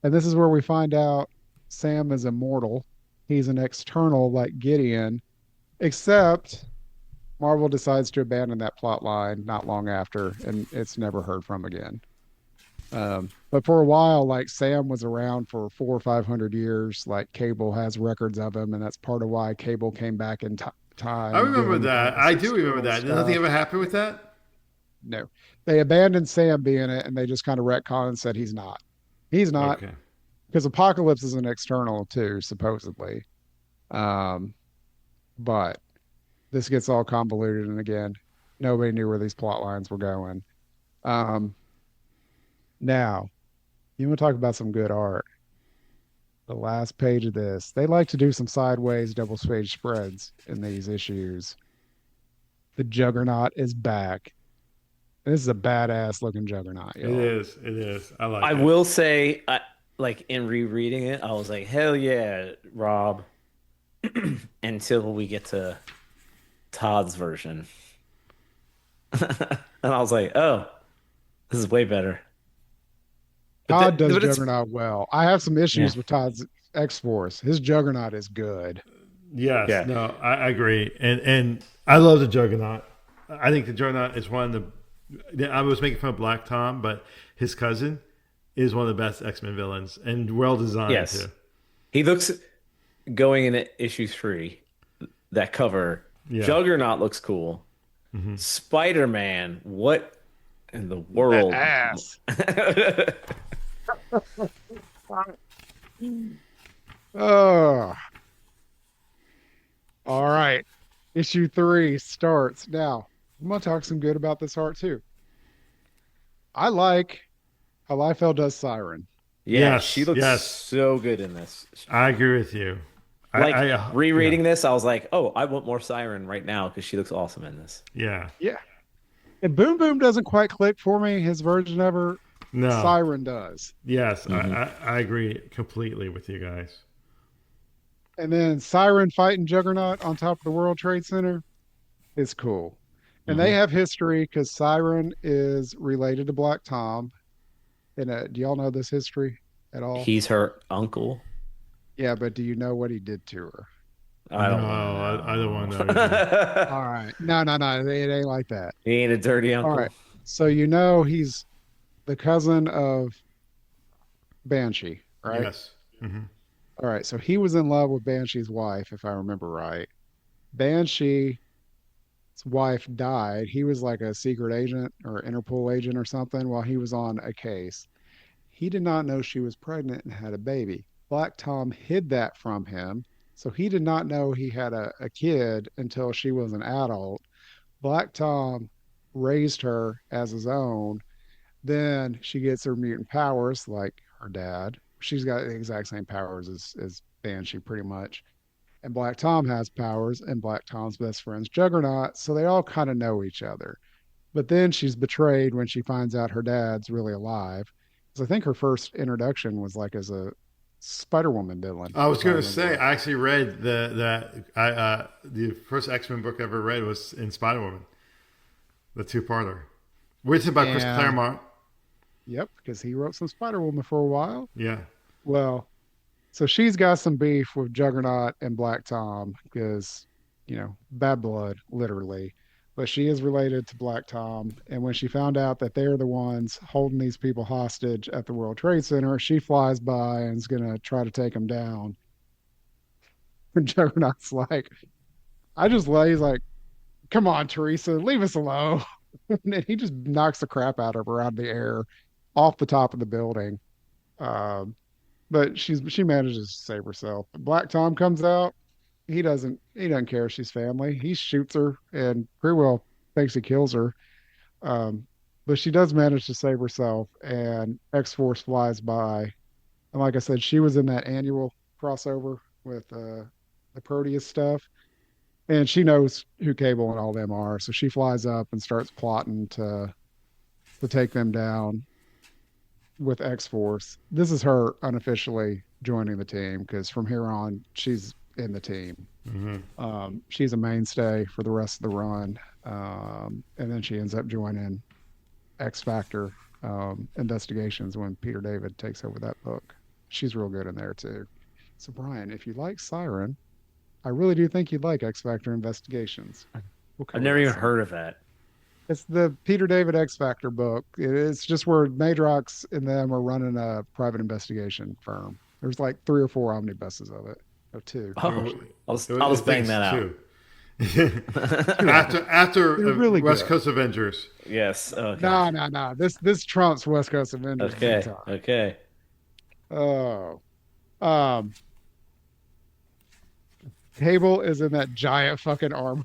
And this is where we find out Sam is immortal. He's an external like Gideon, except Marvel decides to abandon that plot line not long after, and it's never heard from again. But for a while, like Sam was around for 400 or 500 years. Like Cable has records of him, and that's part of why Cable came back in I time, remember doing all that. this I do remember external that. Did nothing stuff. ever happen with that? No, they abandoned Sam being it, and they just kind of retconned and said he's not. He's not Okay. because Apocalypse is an external too, supposedly. Um, but this gets all convoluted, and again, nobody knew where these plot lines were going. Um, now, you want to talk about some good art? The last page of this. They like to do some sideways double page spreads in these issues. The Juggernaut is back. This is a badass looking Juggernaut, It y'all. is. It is. I like I it. will say, like in rereading it, I was like, hell yeah, Rob. Until we get to Todd's version. And I was like, oh, this is way better. Todd does But it's Juggernaut well. I have some yeah, issues with Todd's X Force. His Juggernaut is good. Yes. yeah. No, I agree. And I love the Juggernaut. I think the Juggernaut is one of the. I was making fun of Black Tom, but his cousin is one of the best X-Men villains and well designed Yes. too. He looks going in at issue 3, that cover. Yeah. Juggernaut looks cool. Hmm. Spider-Man, what in the That world? ass. Oh, all right. Issue 3 starts now. I'm gonna talk some good about this art too. I like how Liefeld does Siren. Yeah, she Yes. looks Yes. so good in this. I agree with you. Like Yeah. rereading this, I was like, oh, I want more Siren right now because she looks awesome in this. Yeah. Yeah. And Boom Boom doesn't quite click for me. His version of her, No. Siren does. Yes. Hmm. I agree completely with you guys. And then Siren fighting Juggernaut on top of the World Trade Center is cool. And they Hmm. have history because Siren is related to Black Tom. And do y'all know this history at all? He's her uncle. Yeah, but do you know what he did to her? I No, don't want to I don't want to know either. know. All right. No, no, no. It ain't like that. He ain't a dirty All right. uncle. So you know he's the cousin of Banshee, right? Yes. Hmm. All right. So he was in love with Banshee's wife, if I remember right. Banshee's wife died. He was like a secret agent or Interpol agent or something while he was on a case. He did not know she was pregnant and had a baby. Black Tom hid that from him. So he did not know he had a kid until she was an adult. Black Tom raised her as his own. Then she gets her mutant powers like her dad. She's got the exact same powers as Banshee, pretty much. And Black Tom has powers, and Black Tom's best friend's Juggernaut. So they all kind of know each other. But then she's betrayed when she finds out her dad's really alive. Because I think her first introduction was like as a Spider Woman villain, I was if I going to say, remember I actually read the first X-Men book I ever read was in Spider-Woman, the two-parter. Written by right. Chris And Claremont. yep, because he wrote some Spider Woman for a while. Yeah. Well, so she's got some beef with Juggernaut and Black Tom because, bad blood, literally. But she is related to Black Tom. And when she found out that they're the ones holding these people hostage at the World Trade Center, she flies by and is going to try to take them down. And Juggernaut's like, he's like, come on, Teresa, leave us alone. And he just knocks the crap out of her out of the air off the top of the building. Um, but she manages to save herself. Black Tom comes out. He doesn't care if she's family. He shoots her and pretty well thinks he kills her. Um, but she does manage to save herself, and X-Force flies by. And like I said, she was in that annual crossover with the Proteus stuff, and she knows who Cable and all them are. So she flies up and starts plotting to take them down with X-Force. This is her unofficially joining the team because from here on she's in the team. Mm-hmm. She's a mainstay for the rest of the run, and then she ends up joining X Factor Investigations when Peter David takes over that book. She's real good in there too. So Brian, if you like Siren, I really do think you'd like X Factor Investigations. We'll I've cover never that even soon. heard of that. It's the Peter David X Factor book. It's just where Madrox and them are running a private investigation firm. There's like 3 or 4 omnibuses of it. Oh, two Oh, actually. I'll just bang Thanks that out. too. Two of them. They're after really West good. Coast Avengers. Yes. Okay. No, no, no. This trumps West Coast Avengers big Okay. time. Okay. Oh, um, Cable is in that giant fucking armor.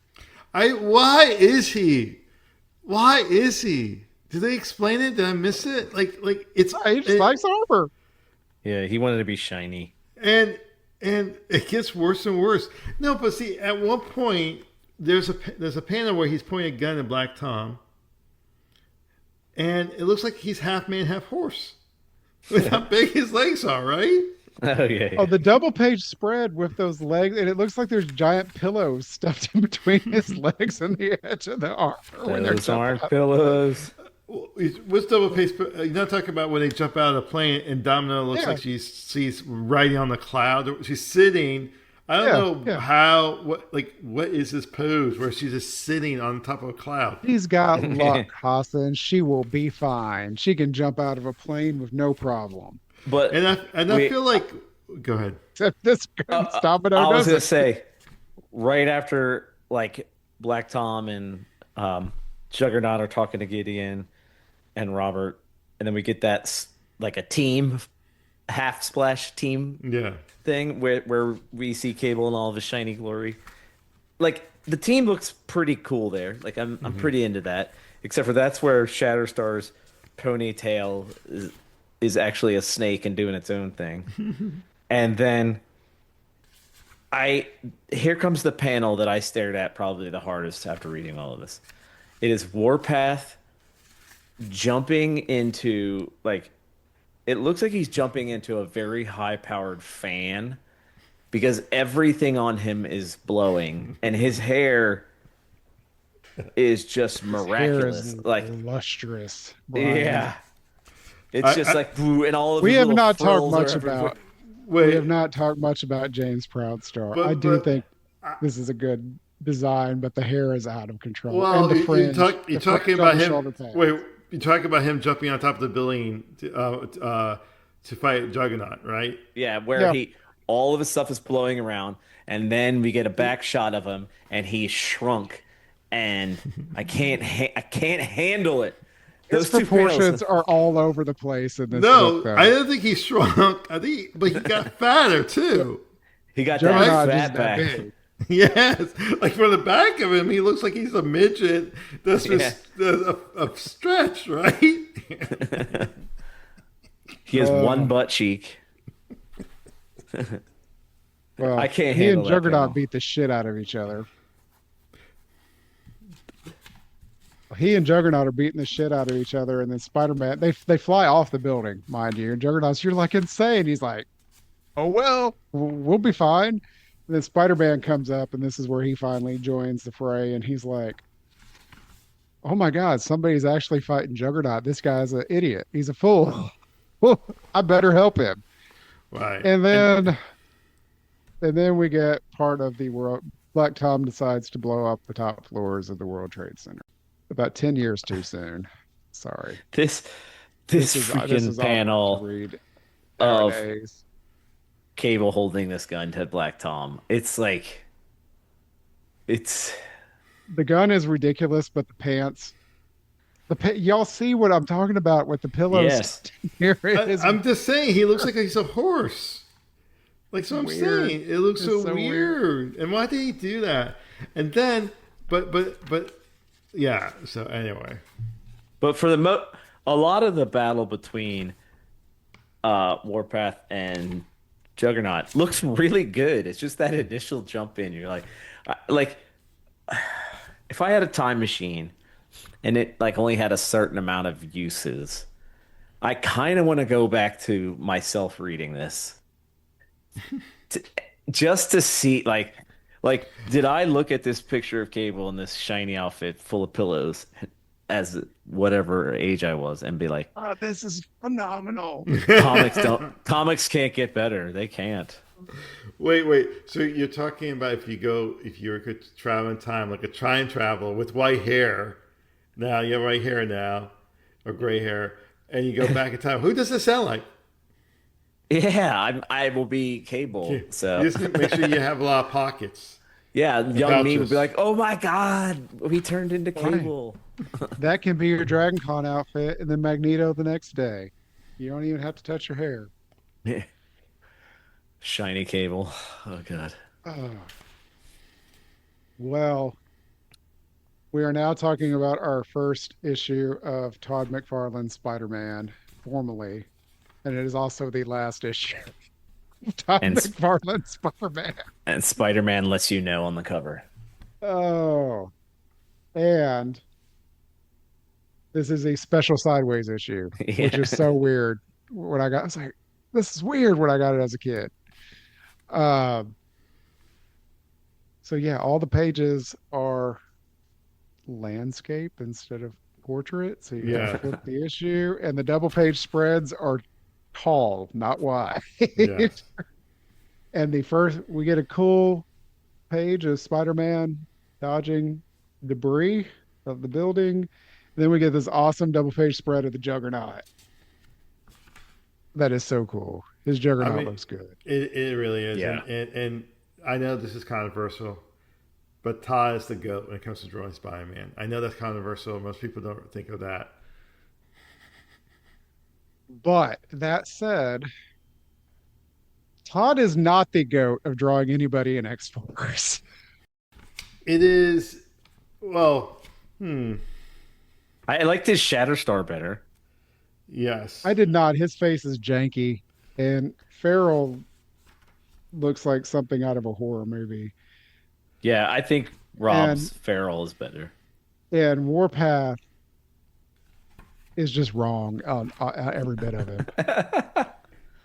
Why is he? Why is he? Did they explain it? Did I miss it? Like it's He just likes armor. Yeah, he wanted to be shiny. and and it gets worse and worse. No, but see, at one point there's a panel where he's pointing a gun at Black Tom, and it looks like he's half man, half horse, with how big his legs are, right? Oh yeah. Oh, the double page spread with those legs, and it looks like there's giant pillows stuffed in between his legs and the edge of the armor when they're Those jumping aren't out. pillows. What's double pace? You're not talking about when they jump out of the plane and Domino looks Yeah. like she's riding on the cloud. She's sitting. I don't Yeah, know yeah. what is this pose where she's just sitting on top of a cloud? He's got luck, Hassan. She will be fine. She can jump out of a plane with no problem. But I feel like go ahead. Except this gun Domino I was gonna doesn't. say, right after like Black Tom and Juggernaut are talking to Gideon and Robert, and then we get that like a team half splash team Yeah. thing where we see Cable in all of his shiny glory. Like the team looks pretty cool there. Like I'm pretty into that. Except for that's where Shatterstar's ponytail is actually a snake and doing its own thing. And then here comes the panel that I stared at probably the hardest after reading all of this. It is Warpath jumping into like it looks like he's jumping into a very high powered fan because everything on him is blowing and his hair is just His hair miraculous. is Like lustrous, Brian. yeah. It's just like boo, and all of We his have little not talked frills are much everywhere. about we Wait, have not talked much about James Proudstar. But- I do but- think this is a good design, but the hair is out of control. well, and the fringe, you're the talking fringe on about the him. shoulder pads. Wait, you're talking about him jumping on top of the building to fight Juggernaut, right? Yeah, where Yeah. all of his stuff is blowing around, and then we get a back shot of him, and he's shrunk, and I can't handle it. His Those two proportions panels, are all over the place in this No, book, though. I don't think he's shrunk. But he got fatter too. he got Juggernaut that is fat that back. big. Yes, like from the back of him, he looks like he's a midget. That's just a stretch, right? He has one butt cheek. Well, I can't he handle and that Juggernaut panel. beat the shit out of each other. He and Juggernaut are beating the shit out of each other, and then Spider-Man they fly off the building, mind you. And Juggernaut's, you're like insane. He's like, oh well, we'll be fine. And then Spider-Man comes up, and this is where he finally joins the fray, and he's like, oh my God, somebody's actually fighting Juggernaut. This guy's an idiot. He's a fool. I better help him. Right. And then we get part of the world. Black Tom decides to blow up the top floors of the World Trade Center. About 10 years too soon. Sorry. This This freaking is awful to panel read of nowadays. Cable holding this gun to Black Tom. It's like it's The gun is ridiculous, but the pants. Y'all see what I'm talking about with the pillows? Yes. Here it is. I'm just saying, he looks like he's a horse. Like, so I'm Weird. saying, it looks It's so so weird. And why did he do that? And then, but, yeah. So anyway, But for a lot of the battle between Warpath and Juggernaut looks really good. It's just that initial jump in. You're like, like if I had a time machine and it like only had a certain amount of uses, I kind of want to go back to myself reading this to, just to see did I look at this picture of Cable in this shiny outfit full of pillows as whatever age I was and be like, Oh, this is phenomenal. comics can't get better. They can't. Wait. So you're talking about if you could travel in time, like a time travel with white hair. Now you have white hair now, or gray hair, and you go back in time. Who does this sound like? Yeah, I will be Cable. You So just make sure you have a lot of pockets yeah, and young me would be pouches. like, "Oh my God, we turned into Fine. Cable." That can be your Dragon Con outfit, and then Magneto the next day. You don't even have to touch your hair. Shiny Cable. Oh God. Oh, well, we are now talking about our first issue of Todd McFarlane's Spider-Man, formally, and it is also the last issue of Todd And McFarlane's Spider-Man. and Spider-Man lets you know on the cover. Oh, and this is a special Sideways issue, which is Yeah. so weird. When I was like, this is weird when I got it as a kid. Um, so yeah, all the pages are landscape instead of portrait. So you got to Yeah, flip the issue, and the double page spreads are tall, not wide. yes. And the first, we get a cool page of Spider-Man dodging debris of the building. Then we get this awesome double page spread of the Juggernaut. That is so cool. His I Juggernaut mean, looks good. it really is, Yeah. and I know this is controversial, but Todd is the goat when it comes to drawing Spider-Man. I know that's controversial. Most people don't think of that. But that said, Todd is not the goat of drawing anybody in X-Force. It is, well, hmm, I liked his Shatterstar better. yes, I did not. His face is janky, and Farrell looks like something out of a horror movie. Yeah, I think And Rob's Feral is better. Warpath is just wrong on every bit of him.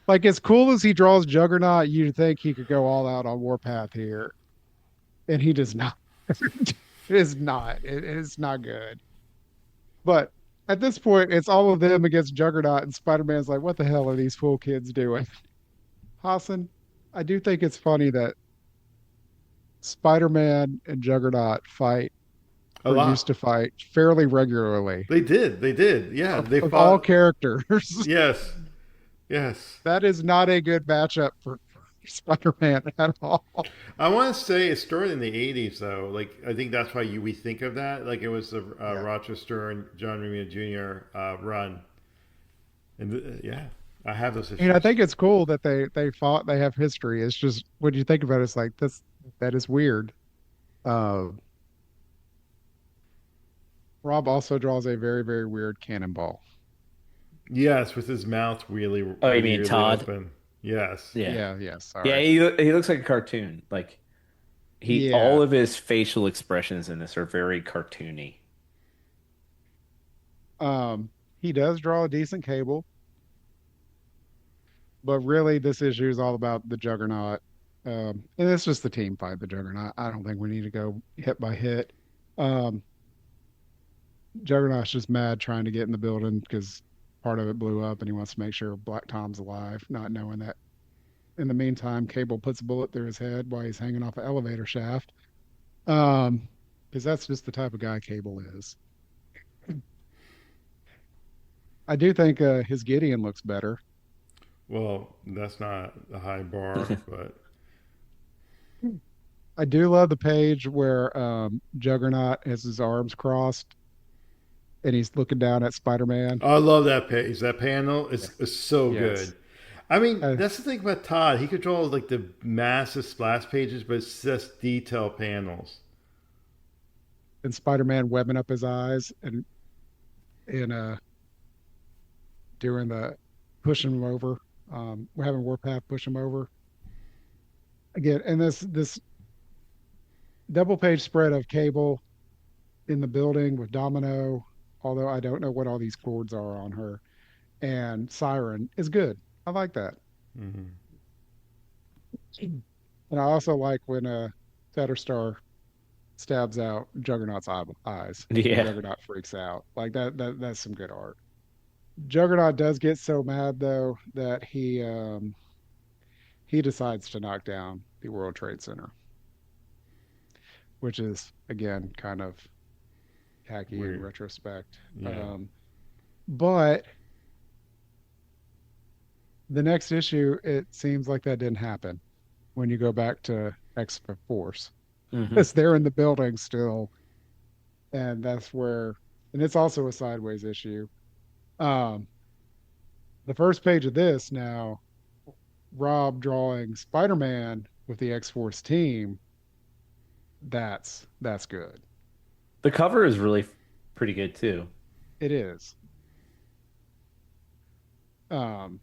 Like as cool as he draws Juggernaut, you'd think he could go all out on Warpath here, and he does not. It is not. It is not good. But at this point, it's all of them against Juggernaut, and Spider-Man's like, "What the hell are these fool kids doing?" Hassan, I do think it's funny that Spider-Man and Juggernaut fight a or used lot. to fight fairly regularly They did, yeah. They of all fought, characters. yes, yes. That is not a good matchup for Spider-Man at all. I want to say it started in the '80s, though. Like I think that's why we think of that. Like it was the Yeah. Rochester and John Romita Jr. Run, and yeah, I have those I mean, I issues. think it's cool that they fought, they have history. It's just when you think about it, it's like this that is weird. Uh, Rob also draws a very, very weird cannonball. Yes, with his mouth really Oh, you mean weirdly Todd? open. Yes. Yeah. Yeah, yeah, Yeah, sorry. he looks like a cartoon. Like he Yeah. all of his facial expressions in this are very cartoony. Um, he does draw a decent cable, but really this issue is all about the Juggernaut. And it's just the team fight, the Juggernaut. I don't think we need to go hit by hit. Um, Juggernaut's just mad trying to get in the building because part of it blew up and he wants to make sure Black Tom's alive, not knowing that in the meantime, Cable puts a bullet through his head while he's hanging off an elevator shaft. Um, because that's just the type of guy Cable is. I do think his Gideon looks better. Well, that's not a high bar, but I do love the page where Juggernaut has his arms crossed and he's looking down at Spider-Man. I love that page. That panel Yeah. is so Yes. good. I mean, Uh, that's the thing about Todd. He could draw like the massive splash pages, but it's just detail panels. and Spider-Man webbing up his eyes. And in doing the pushing him over. We're having Warpath push him over again, and this double page spread of Cable in the building with Domino, although I don't know what all these cords are on her, and Siren is good. I like that. Hmm. And I also like when Shatterstar stabs out Juggernaut's eyes and Yeah. Juggernaut freaks out. Like that's some good art. Juggernaut does get so mad though that he decides to knock down the World Trade Center, which is again kind of tacky in Weird. retrospect. Yeah. But the next issue, it seems like that didn't happen when you go back to X Force. Hmm. Because they're in the building still, and that's where, and it's also a sideways issue. Um, the first page of this now, Rob drawing Spider-Man with the X-Force team, that's good. The cover is really pretty good too. It is. Um,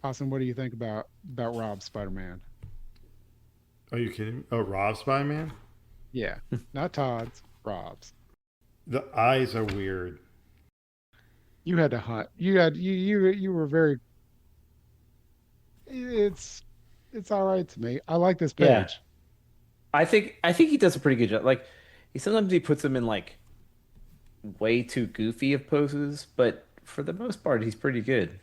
Austin, what do you think about Rob's Spider-Man? Are you kidding? Oh, Rob Spider-Man? Yeah, not Todd's, Rob's. The eyes are weird. You had to hunt. You were very. It's it's all right to me. I like this Yeah. page. I think he does a pretty good job. Like he puts them in like way too goofy of poses, but for the most part he's pretty good.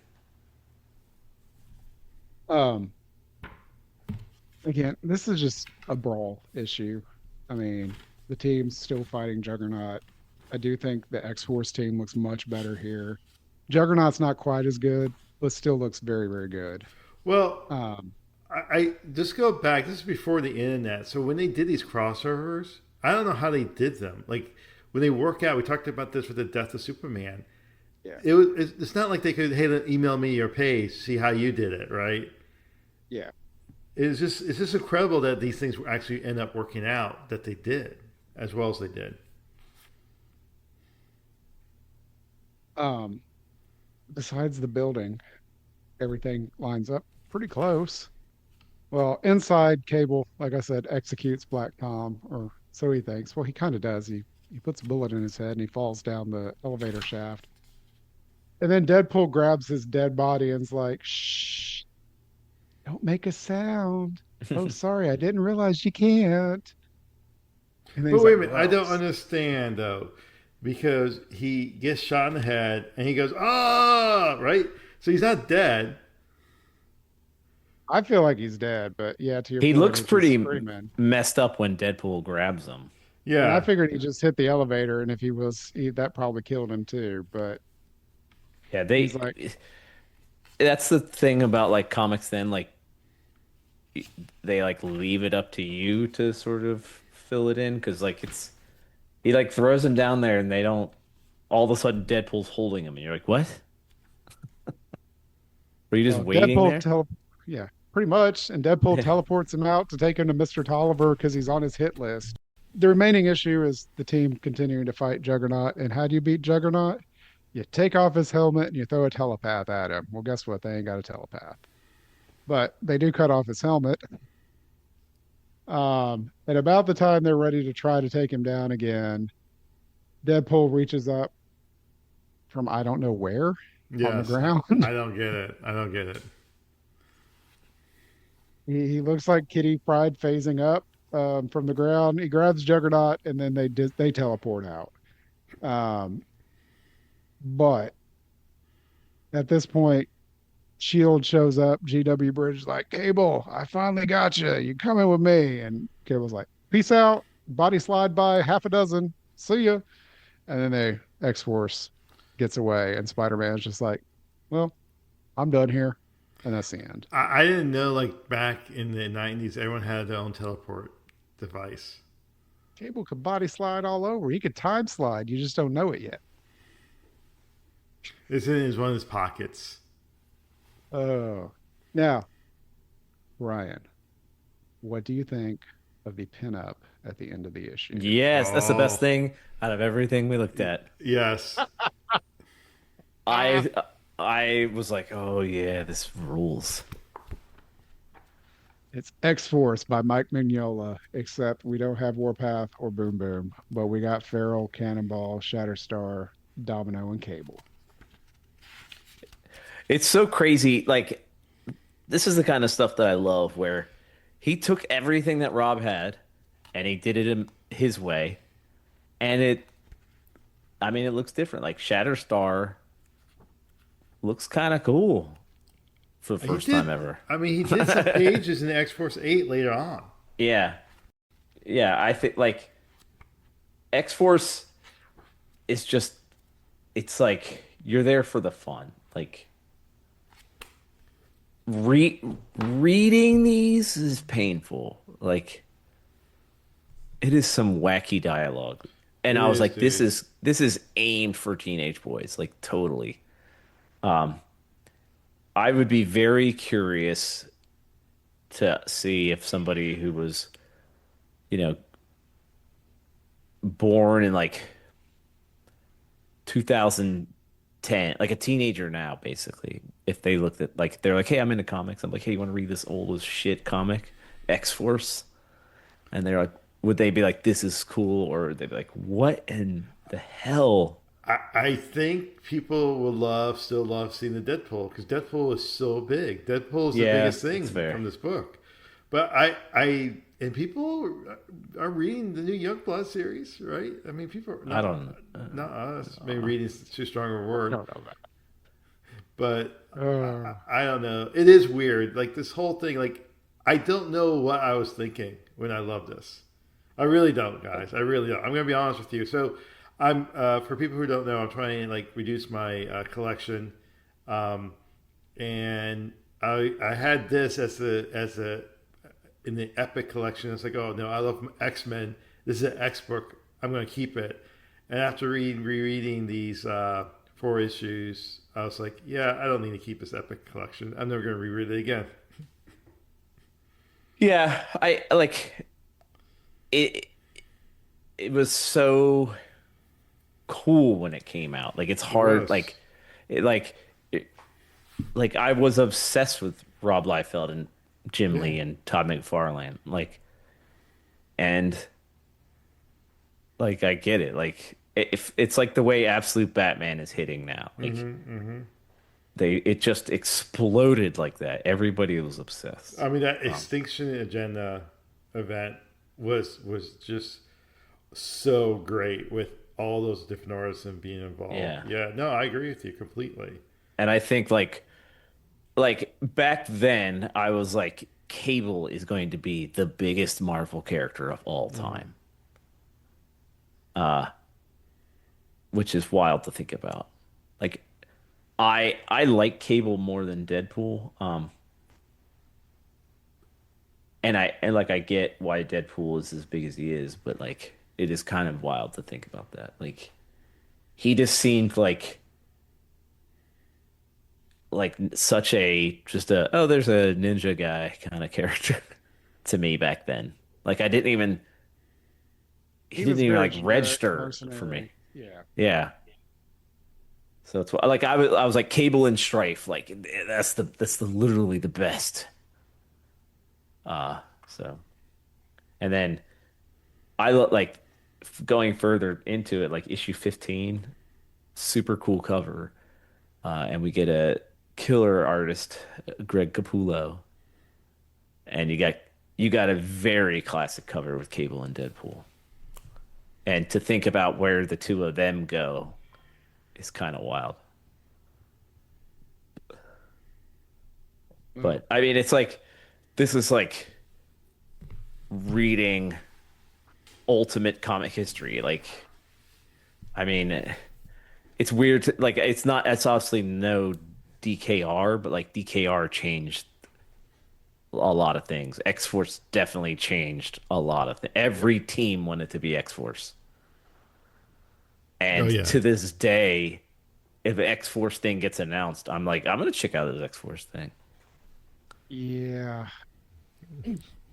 Um, Again, this is just a brawl issue. I mean, the team's still fighting Juggernaut. I do think the X-Force team looks much better here. Juggernaut's not quite as good, but still looks very, very good. Well, Um, I just go back. This is before the internet. So when they did these crossovers, I don't know how they did them. Like when they work out, we talked about this with the death of Superman. yeah, It's not like they could, hey, email me your page, see how you did it, right? yeah. It's just incredible that these things actually end up working out that they did as well as they did. Um, Besides the building, everything lines up pretty close. Well, inside Cable, like I said, executes Black Tom, or so he thinks. Well, he kind of does. He puts a bullet in his head and he falls down the elevator shaft. And then Deadpool grabs his dead body and's like, "Shh, don't make a sound. Oh, sorry, I didn't realize you can't." And then But he's wait like, a minute, I don't "Gross." understand though, because he gets shot in the head and he goes, ah, right? So he's not dead. I feel like he's dead, but yeah, to your He point, looks if he's pretty screaming. messed up when Deadpool grabs him. And I Yeah. figured he just hit the elevator, and if that probably killed him too. But Yeah, he's like, that's the thing about like comics then, like they like leave it up to you to sort of fill it in because like it's he like throws him down there and they don't all of a sudden Deadpool's holding him and you're like, what? Were you just well, waiting there? Yeah, pretty much. And Deadpool teleports him out to take him to Mr. Tolliver because he's on his hit list. The remaining issue is the team continuing to fight Juggernaut. And how do you beat Juggernaut? You take off his helmet and you throw a telepath at him. Well, guess what? They ain't got a telepath. But they do cut off his helmet. And about the time they're ready to try to take him down again, Deadpool reaches up from I don't know where on the Yes. ground. I don't get it. I don't get it. He looks like Kitty Pryde phasing up from the ground. He grabs Juggernaut, and then they teleport out. Um, but at this point, Shield shows up. GW Bridge is like, Cable, I finally got you. You coming with me? And Cable's like, peace out. Body slide by half a dozen. See ya. And then X Force gets away, and Spider Man's just like, well, I'm done here, and that's the end. I didn't know, like, back in the 90s, everyone had their own teleport device. Cable could body slide all over. He could time slide. You just don't know it yet. It's in one of his pockets. Oh, now, Ryan, what do you think of the pinup at the end of the issue. Yes, that's the best Oh, thing out of everything we looked at. yes. Ah, I I was like, oh yeah, this rules. it's X-Force by Mike Mignola, except we don't have Warpath or Boom Boom, but we got Feral, Cannonball, Shatterstar, Domino, and Cable. It's so crazy. Like this is the kind of stuff that I love where he took everything that Rob had and he did it in his way. And I mean, it looks different. Like Shatterstar looks kind of cool for the He first time did. ever. I mean, he did some pages in X Force 8 later on. Yeah. Yeah. I think like X-Force is just, it's like you're there for the fun. Like re reading these is painful. Like it is some wacky dialogue. And It I was is, like, dude. this is aimed for teenage boys, like totally. I would be very curious to see if somebody who was, you know, born in like 2010, like a teenager now, basically, if they looked at like they're like, hey, I'm into comics. I'm like, hey, you want to read this old as shit comic, X-Force? And they're like, would they be like, this is cool, or they'd be like, what in the hell? I think people will still love seeing the Deadpool because Deadpool is so big. Deadpool is the Yeah, biggest that's thing fair. from this book. But and people are reading the new Youngblood series, right? I mean, people are I don't. not us. Maybe reading is too strong a word, No, no, but no. I don't know. It is weird. Like this whole thing. Like I don't know what I was thinking when I loved this. I really don't, guys. I really don't. I'm gonna be honest with you. So, I'm for people who don't know, I'm trying to like reduce my collection, um, and I had this as a in the Epic collection. It's like, oh no, I love X Men. This is an X book. I'm gonna keep it. And after rereading these four issues, I was like, yeah, I don't need to keep this Epic collection. I'm never gonna reread it again. Yeah, I like it. It was so cool when it came out. Like it's It hard. was. It, like, it, like I was obsessed with Rob Liefeld and Jim Yeah. Lee and Todd McFarlane. And like I get it. Like if it's like the way Absolute Batman is hitting now. Like Mm-hmm. it just exploded like that. Everybody was obsessed. I mean, that Um, Extinction Agenda event was just so great with all those different artists and being involved. yeah. Yeah, no, I agree with you completely. And I think like back then I was like Cable is going to be the biggest Marvel character of all Mm-hmm. time. Which is wild to think about. Like I like Cable more than Deadpool. And like I get why Deadpool is as big as he is, but like it is kind of wild to think about that. Like he just seemed like such a just a oh there's a ninja guy kind of character to me back then. Like I didn't even he He didn't was even very like generic, register for me. mercenary. Yeah. Yeah. So it's like I was like Cable and Strife like that's the literally the best. So and then like going further into it like issue 15 super cool cover and we get a killer artist Greg Capullo and you got a very classic cover with Cable and Deadpool. And to think about where the two of them go is kind of wild. Mm. But I mean, it's like this is like reading ultimate comic history. Like, I mean, it's weird to, like it's obviously no DKR, but like DKR changed a lot of things. X-Force definitely changed a lot of things. Every team wanted to be X-Force. Oh And yeah, to this day, if an X-Force thing gets announced, I'm like, I'm gonna check out this X-Force thing. Yeah.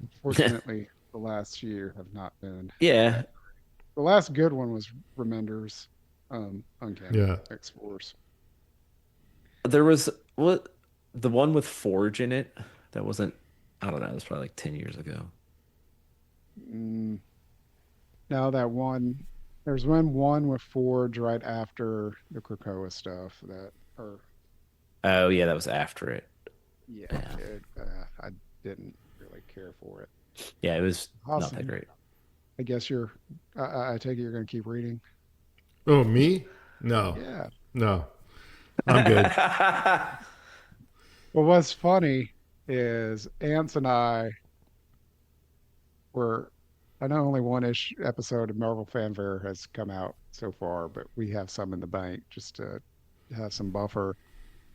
Unfortunately, the last few have not been Yeah, that. The last good one was Remender's Uncanny Yeah. X-Force. there was what the one with Forge in it. That wasn't. I don't know. It was probably like 10 years ago. Mm, now that one, there's one with Forge right after the Krakoa stuff that, or Oh yeah, that was after it. yeah, Yeah, I didn't really care for it. yeah, it was not that Awesome. great. I guess I take it you're going to keep reading. Oh, me? No, Yeah. no, I'm good. Well, what's funny is Ants and I were, I know only one ish episode of Marvel Fanfare has come out so far, but we have some in the bank just to have some buffer.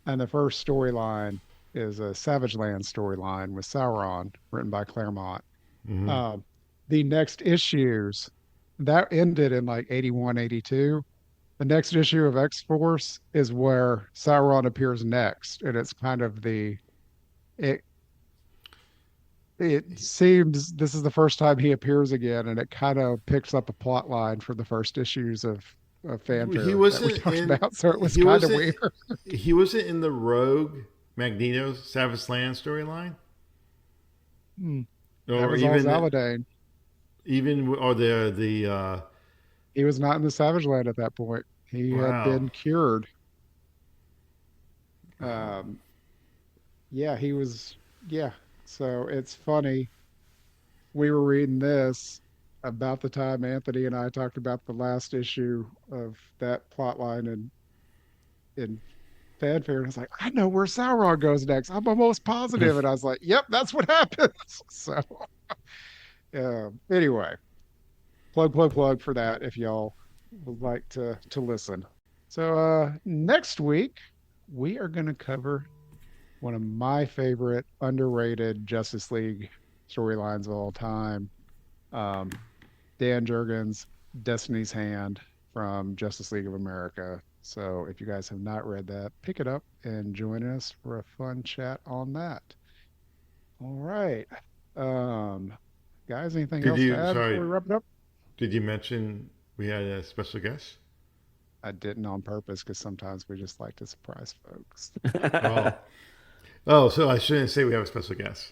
And the first storyline is a Savage Land storyline with Sauron, written by Claremont. Hmm. Um, the next issues that ended in like 81, 82. The next issue of X Force is where Sauron appears next, and it's kind of it. It seems this is the first time he appears again, and it kind of picks up a plot line from the first issues of He Fanfare that we wasn't talked in. about. So it was He kind of wasn't. weird. He wasn't in the Rogue Magneto Savage Land storyline, Hmm. That or was all even Zaladane. or the. He was not in the Savage Land at that point. He had Wow. been cured. Um, yeah, he was. Yeah. So it's funny. We were reading this about the time Anthony and I talked about the last issue of that plot line in Fanfare. And I was like, I know where Sauron goes next. I'm almost positive. And I was like, yep, that's what happens. So, anyway, plug for that if y'all would like to listen. So, next week, we are going to cover one of my favorite underrated Justice League storylines of all time. Um, Dan Jurgens' Destiny's Hand from Justice League of America. So if you guys have not read that, pick it up and join us for a fun chat on that. All right. Um, Guys, anything Did else to you? add before Sorry. we wrap it up? Did you mention we had a special guest? I didn't on purpose because sometimes we just like to surprise folks. Oh. Oh, so I shouldn't say we have a special guest.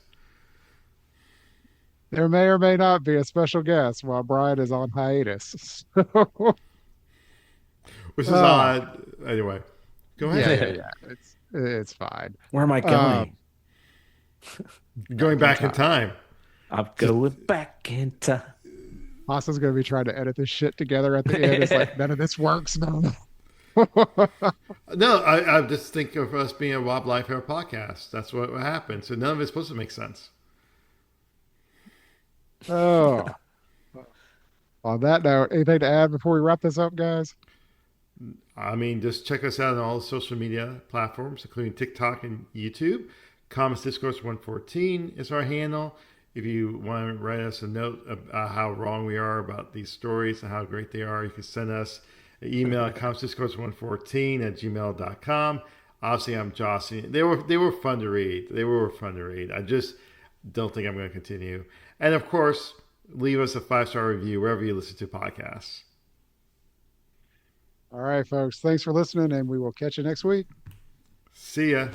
There may or may not be a special guest while Bryan is on hiatus. So, Which is uh, odd. Anyway, go yeah, ahead. yeah, yeah. It's fine. Where am I Um, going? Going Back in back in time. time. I'm Just going back in time. Hasa's gonna be trying to edit this shit together at the end. It's like none of this works, man. no, I just think of us being a Rob Liefeld podcast. That's what happened. So none of it's supposed to make sense. Oh, on that note, anything to add before we wrap this up, guys? I mean, just check us out on all the social media platforms, including TikTok and YouTube. Comics Discourse 114 is our handle. If you want to write us a note about how wrong we are about these stories and how great they are, you can send us an email at comicsdiscourse114 at gmail.com. Obviously, I'm Jossie. They were fun to read. They were fun to read. I just don't think I'm going to continue. And of course, leave us a 5-star review wherever you listen to podcasts. All right, folks. Thanks for listening, and we will catch you next week. See ya.